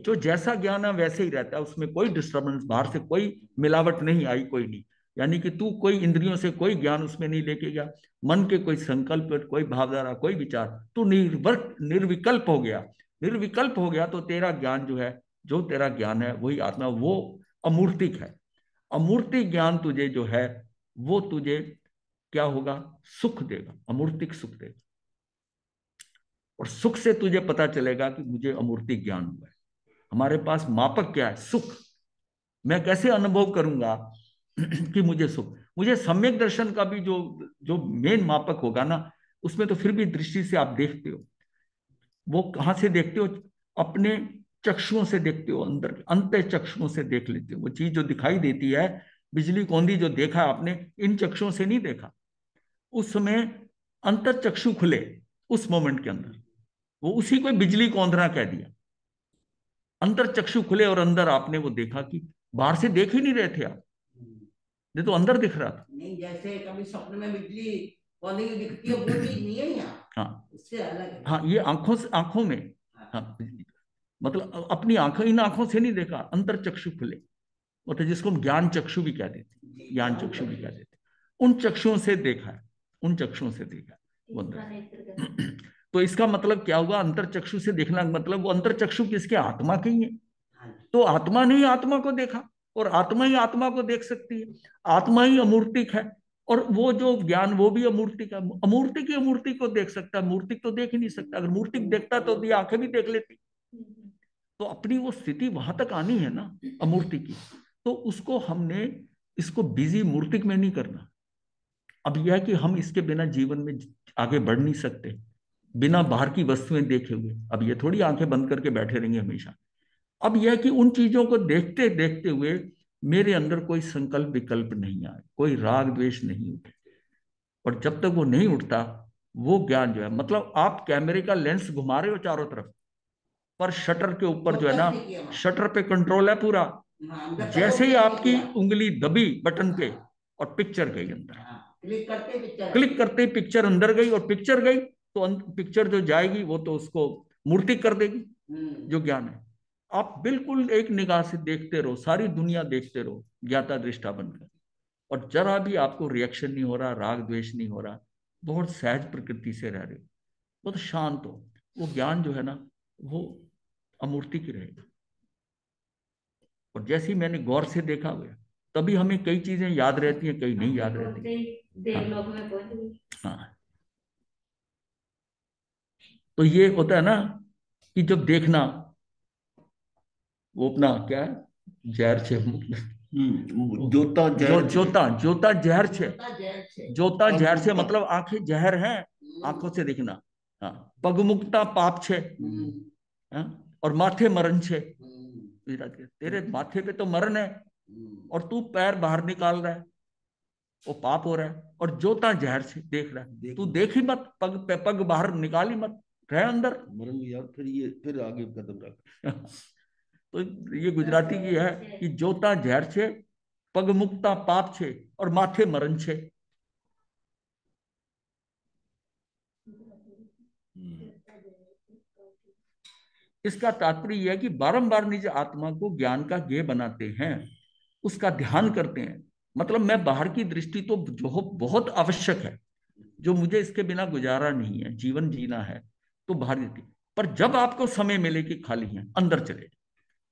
Speaker 1: जो जैसा ज्ञान है वैसे ही रहता है, उसमें कोई डिस्टर्बेंस, बाहर से कोई मिलावट नहीं आई, कोई नहीं। यानी कि तू कोई इंद्रियों से कोई ज्ञान उसमें नहीं लेके गया, मन के कोई संकल्प, कोई भावधारा, कोई विचार, तू निर्विकल्प हो गया। निर्विकल्प हो गया तो तेरा ज्ञान जो है, जो तेरा ज्ञान है वही आत्मा, वो अमूर्तिक है। अमूर्तिक ज्ञान तुझे जो है वो तुझे क्या होगा, सुख देगा, अमूर्तिक सुख देगा। और सुख से तुझे पता चलेगा कि मुझे अमूर्तिक ज्ञान हुआ है। हमारे पास मापक क्या है, सुख। मैं कैसे अनुभव करूंगा कि मुझे सुख, मुझे सम्यक दर्शन का भी जो जो मेन मापक होगा ना, उसमें तो फिर भी दृष्टि से आप देखते हो। वो कहां से देखते हो, अपने चक्षुओं से देखते हो, अंदर अंत चक्षुओं से देख लेते हो। वो चीज जो दिखाई देती है, बिजली कौंधी जो देखा आपने, इन चक्षुओं से नहीं देखा। उस समय अंतर चक्षु खुले, उस मोमेंट के अंदर वो उसी को बिजली कौंधना कह दिया। अंतर चक्षु खुले और अंदर आपने वो देखा कि बाहर से देख ही नहीं रहे थे आप, ये तो अंदर दिख रहा था।
Speaker 2: नहीं, जैसे कभी स्वप्न में बिजली कौंधी की दिखती है, वो चीज नहीं है यहाँ।
Speaker 1: हाँ,
Speaker 2: इससे अलग है।
Speaker 1: हाँ, ये आंखों से, आंखों में, हाँ, मतलब अपनी आंखों, इन आंखों से नहीं देखा, अंतर चक्षु खुले, मतलब जिसको हम ज्ञान चक्षु भी कह देते, ज्ञान चक्षु भी कह देते, उन चक्षुओं से देखा है, उन चक्षुओं से देखा वो अंदर। तो इसका मतलब क्या हुआ, अंतर चक्षु से देखना मतलब वो अंतर चक्षु किसके, आत्मा के ही है। तो आत्मा ने ही आत्मा को देखा, और आत्मा ही आत्मा को देख सकती है। आत्मा ही अमूर्तिक है, और वो जो ज्ञान वो भी अमूर्तिक है। अमूर्तिक ही अमूर्ति को देख सकता है, मूर्तिक तो देख ही नहीं सकता। अगर मूर्तिक देखता तो ये आंखें भी देख लेती। तो अपनी वो स्थिति वहां तक आनी है ना अमूर्ति की, तो उसको हमने, इसको बिजी मूर्तिक में नहीं करना। अब यह है कि हम इसके बिना जीवन में आगे बढ़ नहीं सकते, बिना बाहर की वस्तुएं देखे हुए। अब ये थोड़ी आंखें बंद करके बैठे रहेंगे हमेशा। अब यह है कि उन चीजों को देखते देखते हुए मेरे अंदर कोई संकल्प विकल्प नहीं आए, कोई राग द्वेष नहीं उठे। और जब तक वो नहीं उठता, वो ज्ञान जो है, मतलब आप कैमरे का लेंस घुमा रहे हो चारों तरफ, पर शटर के ऊपर जो है ना, शटर पे कंट्रोल है पूरा। जैसे ही आपकी उंगली दबी बटन पे और पिक्चर गई अंदर, क्लिक करते ही पिक्चर अंदर गई, और पिक्चर गई तो पिक्चर जो जाएगी वो तो उसको मूर्ति कर देगी, जो ज्ञान है। आप बिल्कुल एक निगाह से देखते रहो, सारी दुनिया देखते रहो ज्ञाता दृष्टा बनकर, और जरा भी आपको रिएक्शन नहीं हो रहा, राग द्वेष नहीं हो रहा, बहुत सहज प्रकृति से रह रहे हो, बहुत शांत हो। वो ज्ञान जो है ना, वो अमूर्ति की रहेगी। और जैसे ही मैंने गौर से देखा हुआ, तभी हमें कई चीजें याद रहती हैं, कई नहीं याद रहती। हाँ, तो ये होता है ना कि जब देखना, वो अपना क्या है, जहर छे,
Speaker 5: जोता जहर
Speaker 1: जोता जहर छे, जोता जहर छे मतलब आंखें जहर हैं, आंखों से देखना। हाँ, पगमुक्ता पाप छे, और माथे मरण छे। तेरे माथे पे तो मरण है, और तू पैर बाहर निकाल रहा है, वो पाप हो रहा है। और जोता जहर से देख रहा है, तू देख ही मत, पग बाहर निकाल ही मत, रह अंदर
Speaker 5: मरण यार, फिर आगे कदम रख।
Speaker 1: तो ये गुजराती की है कि जोता जहर छे, पग मुक्ता पाप छे, और माथे मरण छे। इसका तात्पर्य यह है कि बारंबार निज आत्मा को ज्ञान का गेय बनाते हैं, उसका ध्यान करते हैं। मतलब मैं बाहर की दृष्टि तो जो बहुत आवश्यक है, जो मुझे इसके बिना गुजारा नहीं है, जीवन जीना है, तो बाहर दृष्टि। पर जब आपको समय मिले कि खाली है, अंदर चले।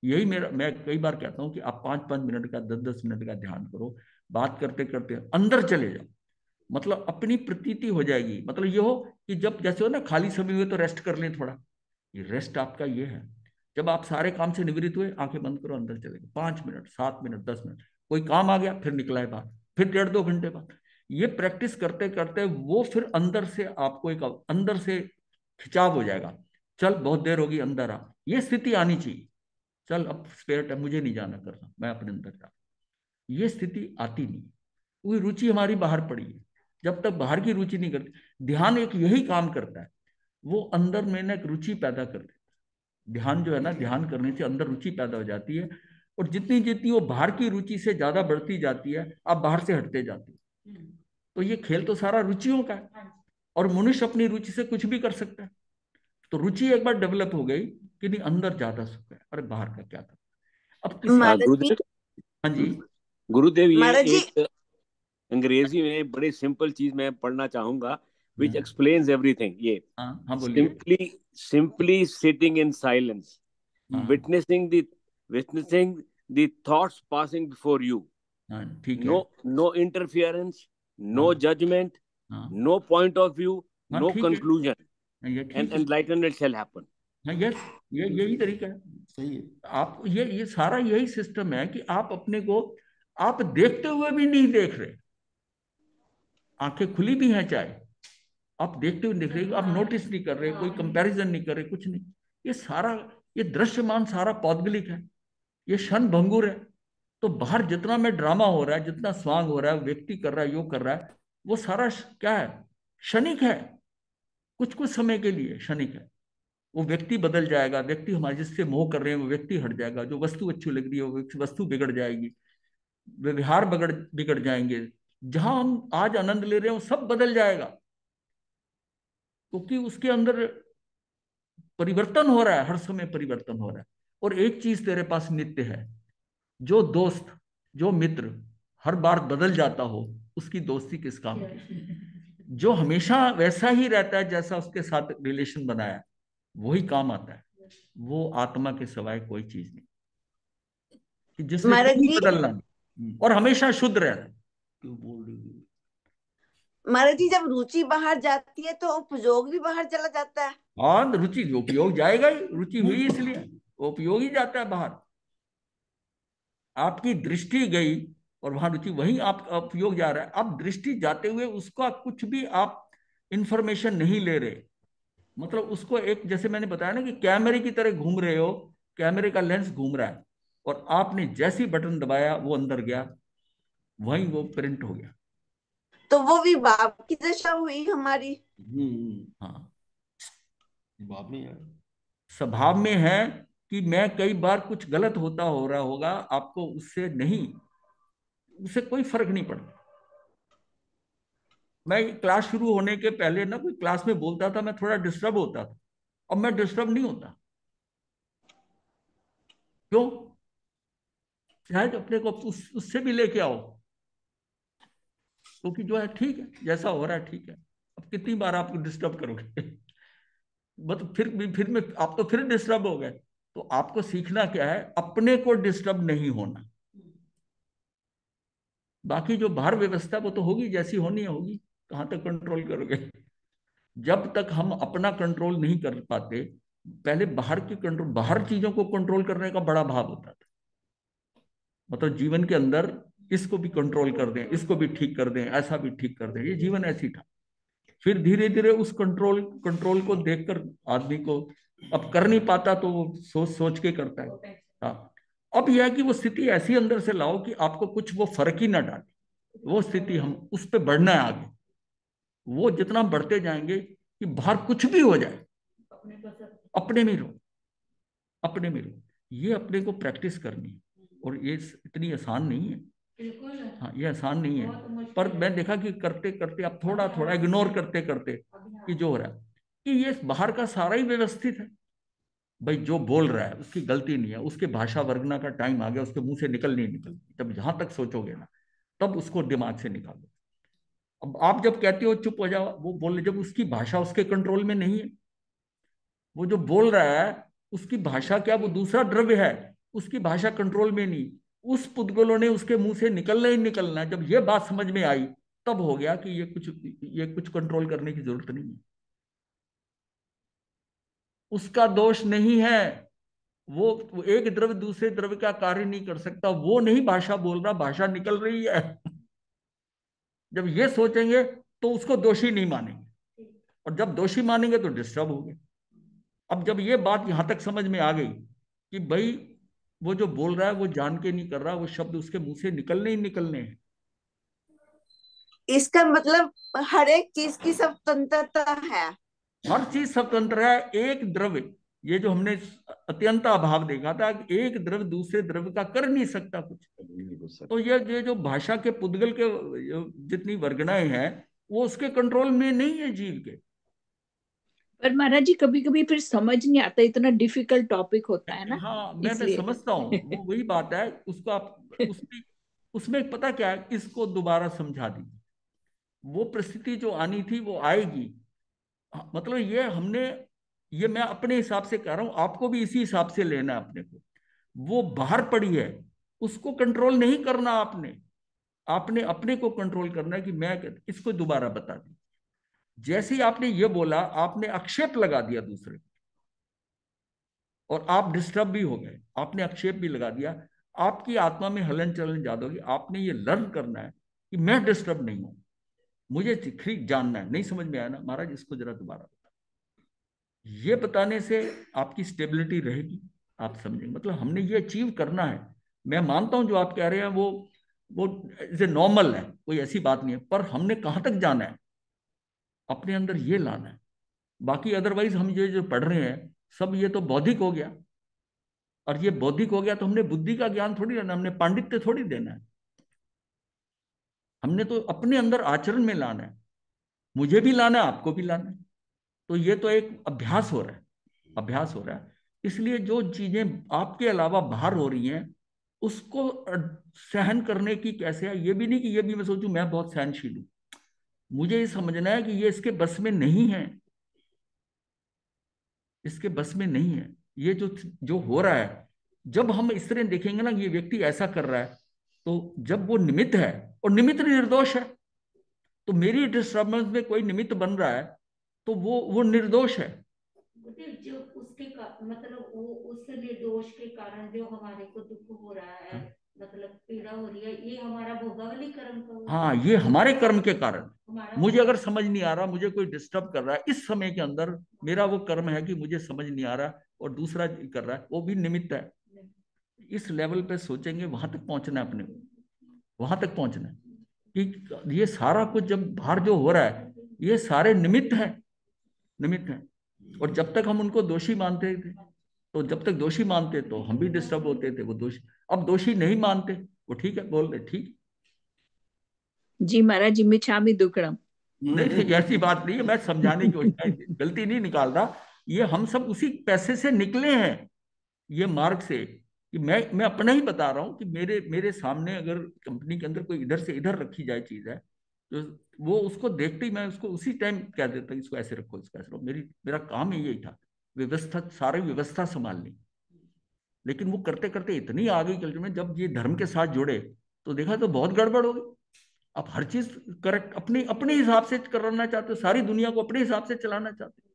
Speaker 1: यही मेरा, मैं कई बार कहता हूं कि आप 5-5 मिनट का, 10-10 मिनट का ध्यान करो, बात करते करते अंदर चले जाओ। मतलब अपनी प्रतीति हो जाएगी। मतलब ये हो कि जब जैसे हो ना, खाली समय हुए तो रेस्ट कर लें थोड़ा। ये रेस्ट आपका ये है, जब आप सारे काम से निवृत्त हुए, आंखें बंद करो, अंदर चले गए, 5 मिनट, 7 मिनट, 10 मिनट, कोई काम आ गया फिर निकला है बाहर, फिर 1.5-2 घंटे बाद। ये प्रैक्टिस करते करते वो फिर अंदर से आपको एक अंदर से खिंचाव हो जाएगा। चल बहुत देर होगी, अंदर आ, ये स्थिति आनी चाहिए। चल अब स्पेयर टाइम, मुझे नहीं जाना करना, मैं अपने अंदर जा। ये स्थिति आती नहीं, वो रुचि हमारी बाहर पड़ी है। जब तक बाहर की रुचि नहीं करती, ध्यान एक यही काम करता है, वो अंदर में ना एक रुचि पैदा कर देता है। ध्यान जो है ना, ध्यान करने से अंदर रुचि पैदा हो जाती है, और जितनी जितनी वो बाहर की रुचि से ज्यादा बढ़ती जाती है, आप बाहर से हटते जाते हो। तो ये खेल तो सारा रुचियों का है, और मनुष्य अपनी रुचि से कुछ भी कर सकता है। तो रुचि एक बार डेवलप हो गई कि नहीं, अंदर ज्यादा सुख है, अरे बाहर का क्या था। अब किसी
Speaker 6: गुरुदेव,
Speaker 1: हाँ जी
Speaker 6: गुरुदेव, ये एक अंग्रेजी में बड़ी सिंपल चीज मैं पढ़ना चाहूंगा, which explains everything. ये
Speaker 1: हाँ बोलिए।
Speaker 6: simply sitting in silence, witnessing the thoughts passing before you.
Speaker 1: ठीक है।
Speaker 6: No interference, no judgment, no point of view, no conclusion, and enlightenment shall happen.
Speaker 1: Yes, ये यही तरीका है।
Speaker 5: सही है।
Speaker 1: आप ये सारा यही सिस्टम है कि आप अपने को आप देखते हुए भी नहीं देख रहे, आंखें खुली भी हैं चाहे, आप देखते हुए देख रहे, आप नोटिस नहीं कर रहे, कोई कंपैरिजन नहीं कर रहे, कुछ नहीं। ये सारा ये दृश्यमान सारा पौद्गलिक है, ये क्षण भंगुर है। तो बाहर जितना में ड्रामा हो रहा है, जितना स्वांग हो रहा है, व्यक्ति कर रहा है, योग कर रहा है, वो सारा क्या है, क्षणिक है, कुछ कुछ समय के लिए क्षणिक है। वो व्यक्ति बदल जाएगा, व्यक्ति हमारे जिससे मोह कर रहे हैं वो व्यक्ति हट जाएगा, जो वस्तु अच्छी लग रही है वो वस्तु बिगड़ जाएगी, व्यवहार बिगड़ जाएंगे, जहां हम आज आनंद ले रहे हैं वो सब बदल जाएगा, क्योंकि उसके अंदर परिवर्तन हो रहा है, हर समय परिवर्तन हो रहा है। और एक चीज तेरे पास नित्य है, जो दोस्त जो मित्र हर बार बदल जाता हो उसकी दोस्ती किस काम की। जो हमेशा वैसा ही रहता है जैसा उसके साथ रिलेशन बनाया वही काम आता है, वो आत्मा के सिवाय कोई चीज नहीं कि जिसमें कभी बदलना नहीं और हमेशा शुद्ध रहना।
Speaker 5: क्यों बोल रही है
Speaker 2: महाराज जी, जब रुचि बाहर जाती है तो उपयोग भी बाहर चला जाता है।
Speaker 1: हाँ, रुचि उपयोग जाएगा ही, रुचि हुई इसलिए उपयोग ही जाता है बाहर। आपकी दृष्टि गई और वहां रुचि, वही आप उपयोग जा रहा है। अब दृष्टि जाते हुए उसका कुछ भी आप इंफॉर्मेशन नहीं ले रहे, मतलब उसको एक, जैसे मैंने बताया ना कि कैमरे की तरह घूम रहे हो, कैमरे का लेंस घूम रहा है और आपने जैसी बटन दबाया वो अंदर गया, वहीं वो प्रिंट हो गया।
Speaker 2: तो वो विभाव की दशा हुई हमारी।
Speaker 1: हाँ,
Speaker 5: स्वभाव में है,
Speaker 1: स्वभाव में है कि मैं कई बार कुछ गलत होता हो रहा होगा, आपको उससे नहीं, उससे कोई फर्क नहीं पड़ता। मैं क्लास शुरू होने के पहले ना कोई क्लास में बोलता था, मैं थोड़ा डिस्टर्ब होता था, अब मैं डिस्टर्ब नहीं होता। क्यों? शायद अपने को उससे भी लेके आओ, क्योंकि जो है ठीक है, जैसा हो रहा है ठीक है। अब कितनी बार आपको डिस्टर्ब करोगे मतलब फिर में आप तो फिर डिस्टर्ब हो गए। तो आपको सीखना क्या है, अपने को डिस्टर्ब नहीं होना। बाकी जो बाहर व्यवस्था वो तो होगी, जैसी होनी है होगी, कहां तक कंट्रोल करोगे। जब तक हम अपना कंट्रोल नहीं कर पाते, पहले बाहर की कंट्रोल, बाहर चीजों को कंट्रोल करने का बड़ा भाव होता था, मतलब जीवन के अंदर इसको भी कंट्रोल कर दें, इसको भी ठीक कर दें, ऐसा भी ठीक कर दें, ये जीवन ऐसी था। फिर धीरे धीरे उस कंट्रोल को देखकर आदमी को अब कर नहीं पाता, तो वो सोच सोच के करता है। हाँ, अब यह है कि वो स्थिति ऐसी अंदर से लाओ कि आपको कुछ वो फर्क ही ना डाले, वो स्थिति हम उस पर बढ़ना है आगे। वो जितना बढ़ते जाएंगे कि बाहर कुछ भी हो जाए, अपने में रहो, अपने में रहो। ये अपने को प्रैक्टिस करनी है और ये इतनी आसान नहीं है। हाँ, ये आसान नहीं है, पर मैं देखा कि करते करते आप थोड़ा थोड़ा इग्नोर करते करते कि जो हो रहा है कि ये बाहर का सारा ही व्यवस्थित है। भाई जो बोल रहा है उसकी गलती नहीं है, उसके भाषा वर्गना का टाइम आ गया, उसके मुंह से निकल नहीं निकलती। जब जहां तक सोचोगे ना तब उसको दिमाग से निकालो। अब आप जब कहते हो चुप हो जाओ, वो बोल, जब उसकी भाषा उसके कंट्रोल में नहीं है, वो जो बोल रहा है उसकी भाषा क्या, वो दूसरा द्रव्य है, उसकी भाषा कंट्रोल में नहीं, उस पुद्गलों ने उसके मुंह से निकलना ही निकलना। जब ये बात समझ में आई तब हो गया कि ये कुछ कंट्रोल करने की जरूरत नहीं है, उसका दोष नहीं है। वो एक द्रव्य दूसरे द्रव्य का कार्य नहीं कर सकता, वो नहीं भाषा बोल रहा, भाषा निकल रही है। जब ये सोचेंगे तो उसको दोषी नहीं मानेंगे, और जब दोषी मानेंगे तो डिस्टर्ब हो गए। अब जब ये बात यहां तक समझ में आ गई कि भाई वो जो बोल रहा है वो जान के नहीं कर रहा, वो शब्द उसके मुंह से निकलने ही निकलने हैं।
Speaker 2: इसका मतलब हर एक चीज की स्वतंत्रता है,
Speaker 1: हर चीज स्वतंत्र है। एक द्रव्य, ये जो हमने अत्यंत अभाव देखा था, एक द्रव्य दूसरे द्रव्य का कर नहीं सकता कुछ। तो ये जो भाषा के पुद्गल के जितनी वर्गणाएं हैं वो उसके कंट्रोल में नहीं है जीव के।
Speaker 4: पर महाराज जी कभी कभी फिर समझ नहीं आता, इतना डिफिकल्ट टॉपिक होता है ना।
Speaker 1: हाँ मैं
Speaker 4: इसलिए
Speaker 1: समझता हूँ, वो वही बात है, उसको आप उसकी उसमें पता क्या है, इसको दोबारा समझा दीजिए। वो परिस्थिति जो आनी थी वो आएगी। मतलब ये मैं अपने हिसाब से कह रहा हूं, आपको भी इसी हिसाब से लेना है अपने को। वो बाहर पड़ी है, उसको कंट्रोल नहीं करना आपने। आपने अपने को कंट्रोल करना है कि मैं इसको दोबारा बता दी। जैसे ही आपने ये बोला, आपने आक्षेप लगा दिया दूसरे को, और आप डिस्टर्ब भी हो गए, आपने आक्षेप भी लगा दिया। आपकी आत्मा में हलन चलन ज्यादा होगी। आपने ये लर्न करना है कि मैं डिस्टर्ब नहीं हूं, मुझे ठीक जानना है। नहीं समझ में आया ना महाराज, इसको जरा दोबारा बता। ये बताने से आपकी स्टेबिलिटी रहेगी, आप समझेंगे। मतलब हमने ये अचीव करना है। मैं मानता हूं जो आप कह रहे हैं वो इसे नॉर्मल है, कोई ऐसी बात नहीं है, पर हमने कहां तक जाना है, अपने अंदर ये लाना है। बाकी अदरवाइज हम ये जो पढ़ रहे हैं सब, ये तो बौद्धिक हो गया। और ये बौद्धिक हो गया तो हमने बुद्धि का ज्ञान थोड़ी लेना, हमने पांडित्य थोड़ी देना है। हमने तो अपने अंदर आचरण में लाना है। मुझे भी लाना है, आपको भी लाना है। तो ये तो एक अभ्यास हो रहा है, अभ्यास हो रहा है। इसलिए जो चीजें आपके अलावा बाहर हो रही हैं, उसको सहन करने की कैसे है, ये भी नहीं कि ये भी मैं सोचूं मैं बहुत सहनशील हूं। मुझे ये समझना है कि ये इसके बस में नहीं है, इसके बस में नहीं है। ये जो जो हो रहा है, जब हम इस तरह देखेंगे ना ये व्यक्ति ऐसा कर रहा है, तो जब वो निमित्त है, और निमित्त निर्दोष है, तो मेरी डिस्टर्बेंस में कोई निमित्त बन रहा है तो वो निर्दोष है।
Speaker 3: जो उसके मतलब वो उस निर्दोष के कारण जो हमारे को दुख हो रहा है, मतलब पीड़ा हो रही है, ये हमारा भोगावली कर्म का।
Speaker 1: हाँ, ये हमारे कर्म के कारण। मुझे अगर समझ नहीं आ रहा, मुझे कोई डिस्टर्ब कर रहा है इस समय के अंदर, मेरा वो कर्म है कि मुझे समझ नहीं आ रहा, और दूसरा कर रहा है, वो भी निमित्त है। इस लेवल पे सोचेंगे, वहां तक पहुंचना है अपने को, वहां तक पहुंचना है कि ये सारा कुछ जब बाहर जो हो रहा है, ये सारे निमित्त है, निमित्त है। और जब तक हम उनको दोषी मानते थे, तो जब तक दोषी मानते तो हम भी डिस्टर्ब होते थे। वो दोषी, अब दोषी नहीं मानते, वो ठीक है, बोल रहे ठीक।
Speaker 4: जी महाराज जी, मिच्छामि दुक्कड़म।
Speaker 1: नहीं, ऐसी बात नहीं है, मैं समझाने की गलती नहीं निकाल रहा। ये हम सब उसी पैसे से निकले हैं, ये मार्ग से। कि मैं अपना ही बता रहा हूँ कि मेरे मेरे सामने अगर कंपनी के अंदर कोई इधर से इधर रखी जाए चीज है, तो वो उसको देखते ही मैं उसको उसी टाइम कह देता, इसको ऐसे रखो, इसको ऐसे रखो। मेरा काम ही यही था, व्यवस्था, सारी व्यवस्था संभालनी। लेकिन वो करते करते इतनी आ गई कल्चर में, जब ये धर्म के साथ जुड़े तो देखा तो बहुत गड़बड़ हो गई। आप हर चीज करेक्ट अपने अपने हिसाब से करना चाहते हो, सारी दुनिया को अपने हिसाब से चलाना चाहते हो।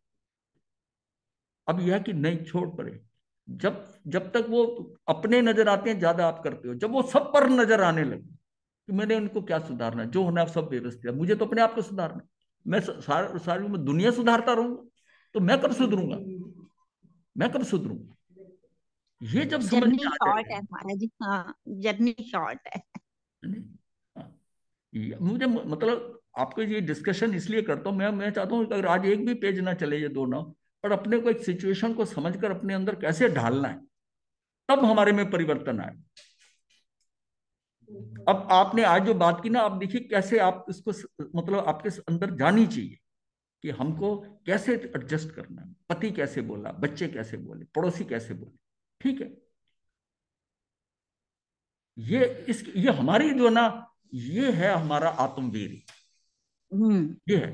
Speaker 1: अब यह कि नहीं, छोड़ पड़े। जब जब तक वो अपने नजर आते हैं ज्यादा आप करते हो, जब वो सब पर नजर आने लगे कि मैंने उनको क्या सुधारना है, जो होना है सब व्यवस्थित है, मुझे तो अपने आप को सुधारना है। मैं सारी मैं दुनिया सुधारता रहूंगा तो मैं कब सुधरूंगा, मैं कब सुधरूंगा? ये जब समझ में
Speaker 2: जर्नी
Speaker 1: आ
Speaker 2: शॉर्ट है
Speaker 1: जाएगा।
Speaker 2: महाराज जी, हाँ जर्नी शॉर्ट है।
Speaker 1: मुझे मतलब आपको ये डिस्कशन इसलिए करता हूँ, मैं चाहता हूँ अगर आज एक भी पेज ना चले ये दोनों, पर अपने को एक सिचुएशन को समझकर अपने अंदर कैसे ढालना है, तब हमारे में परिवर्तन आए। अब आपने आज जो बात की ना, आप देखिए कैसे आप इसको मतलब आपके अंदर जानी चाहिए कि हमको कैसे एडजस्ट करना है। पति कैसे बोला, बच्चे कैसे बोले, पड़ोसी कैसे बोले, ठीक है। ये हमारी जो ना, ये है हमारा आत्मवीर। ये है,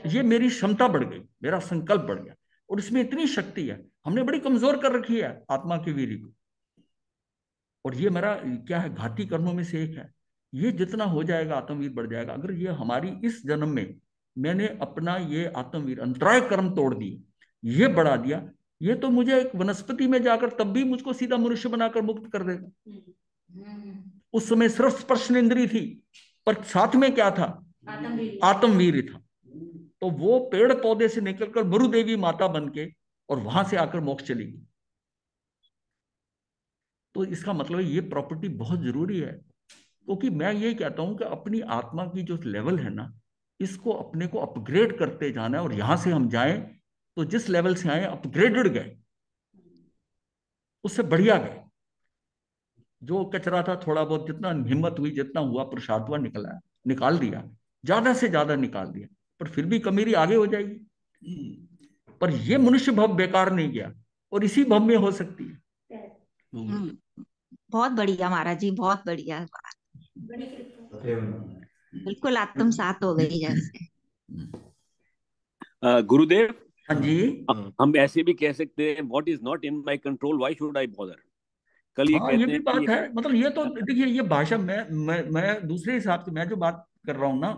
Speaker 1: ये मेरी क्षमता बढ़ गई, मेरा संकल्प बढ़ गया, और इसमें इतनी शक्ति है। हमने बड़ी कमजोर कर रखी है आत्मा की वीर को। और ये मेरा क्या है, घाती कर्मों में से एक है। ये जितना हो जाएगा आत्मवीर बढ़ जाएगा। अगर ये हमारी इस जन्म में मैंने अपना ये आत्मवीर अंतराय कर्म तोड़ दिए, ये बढ़ा दिया, ये तो मुझे एक वनस्पति में जाकर तब भी मुझको सीधा मनुष्य बनाकर मुक्त कर देगा। उस समय सिर्फ स्पर्श इंद्री थी, पर साथ में क्या था, आत्मवीर था। तो वो पेड़ पौधे से निकलकर मरुदेवी माता बन के और वहां से आकर मोक्ष चली गई। तो इसका मतलब ये प्रॉपर्टी बहुत जरूरी है। क्योंकि मैं ये कहता हूं कि अपनी आत्मा की जो लेवल है ना, इसको अपने को अपग्रेड करते जाना है। और यहां से हम जाएं तो जिस लेवल से आए अपग्रेडेड गए, उससे बढ़िया गए। जो कचरा था थोड़ा बहुत, जितना हिम्मत हुई, जितना हुआ पुरुषार्थ हुआ, निकाल दिया, ज्यादा से ज्यादा निकाल दिया। पर फिर भी कमीरी आगे हो जाएगी, पर ये मनुष्य भव बेकार नहीं गया, और इसी भव में हो सकती है।
Speaker 7: बहुत बढ़िया महाराज जी, बहुत बढ़िया बात, बिल्कुल आत्मसात हो गई जैसे।
Speaker 6: गुरुदेव,
Speaker 1: हाँ जी,
Speaker 6: हम ऐसे भी कह सकते हैं what is not in my control why should I bother. कल ये कहते
Speaker 1: ये भी बात है। मतलब ये तो देखिए, ये भाषा मैं दूसरे हिसाब से मैं जो बात कर रहा हूँ ना,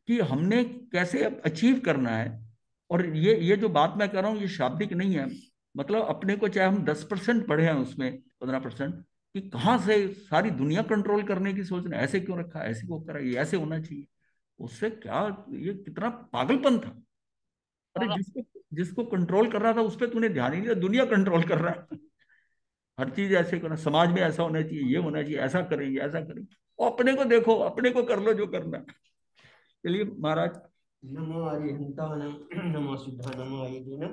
Speaker 1: कि हमने कैसे अचीव करना है। और ये जो बात मैं कर रहा हूँ ये शाब्दिक नहीं है। मतलब अपने को चाहे हम 10% पढ़े हैं उसमें 15%, कि कहाँ से सारी दुनिया कंट्रोल करने की सोच रहे हैं, ऐसे क्यों रखा, ऐसे क्यों करा, ये ऐसे होना चाहिए, उससे क्या, ये कितना पागलपन था। अरे जिसको कंट्रोल कर रहा था उस पर तूने ध्यान ही नहीं दिया, दुनिया कंट्रोल कर रहा है। हर चीज ऐसे करना, समाज में ऐसा होना चाहिए, ये होना चाहिए, ऐसा करेंगे, ऐसा करेंगे। और अपने को देखो, अपने को कर लो जो करना है। चलिए महाराज।
Speaker 5: नमो अरिहंतानं, नमो शुद्धानमो आयुधीनं,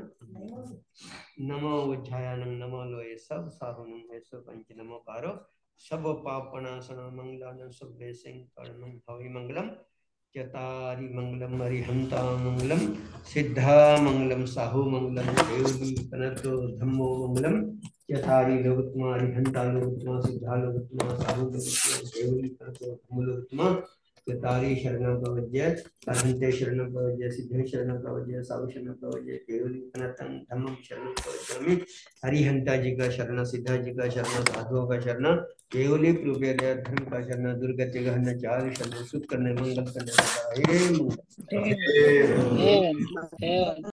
Speaker 5: नमो उज्जायानं, नमो लोये सब साहुनं हेसो पंच नमो कारो सब पापनाशनं मंगलानं सबे संकरणं भवि मंगलम चतारि मंगलम अरिहंता मंगलम सिद्धा मंगलम साहु मंगलम देवी कनतो धम्मो मंगलम चतारि लोकत्मा अरिहंता लोकत्मा सिद्धा लोकत्मा साहु लोकत्मा देवी कनतो धम्मो लोकत्मा चतारि शरणं प्रवज्य अनंते शरणं प्रवज्य सिद्धे शरणं प्रवज्य साहु शरणं प्रवज्य केवली कनतं धम्मं शरणं प्रवज्यामि। हरिहंता जी का शरण, सिद्धा जी का शरण, साधुओं का शरण, केवली कृपया धर्म का शरण, दुर्गति गहन चार शरण, सुख करने मंगल करने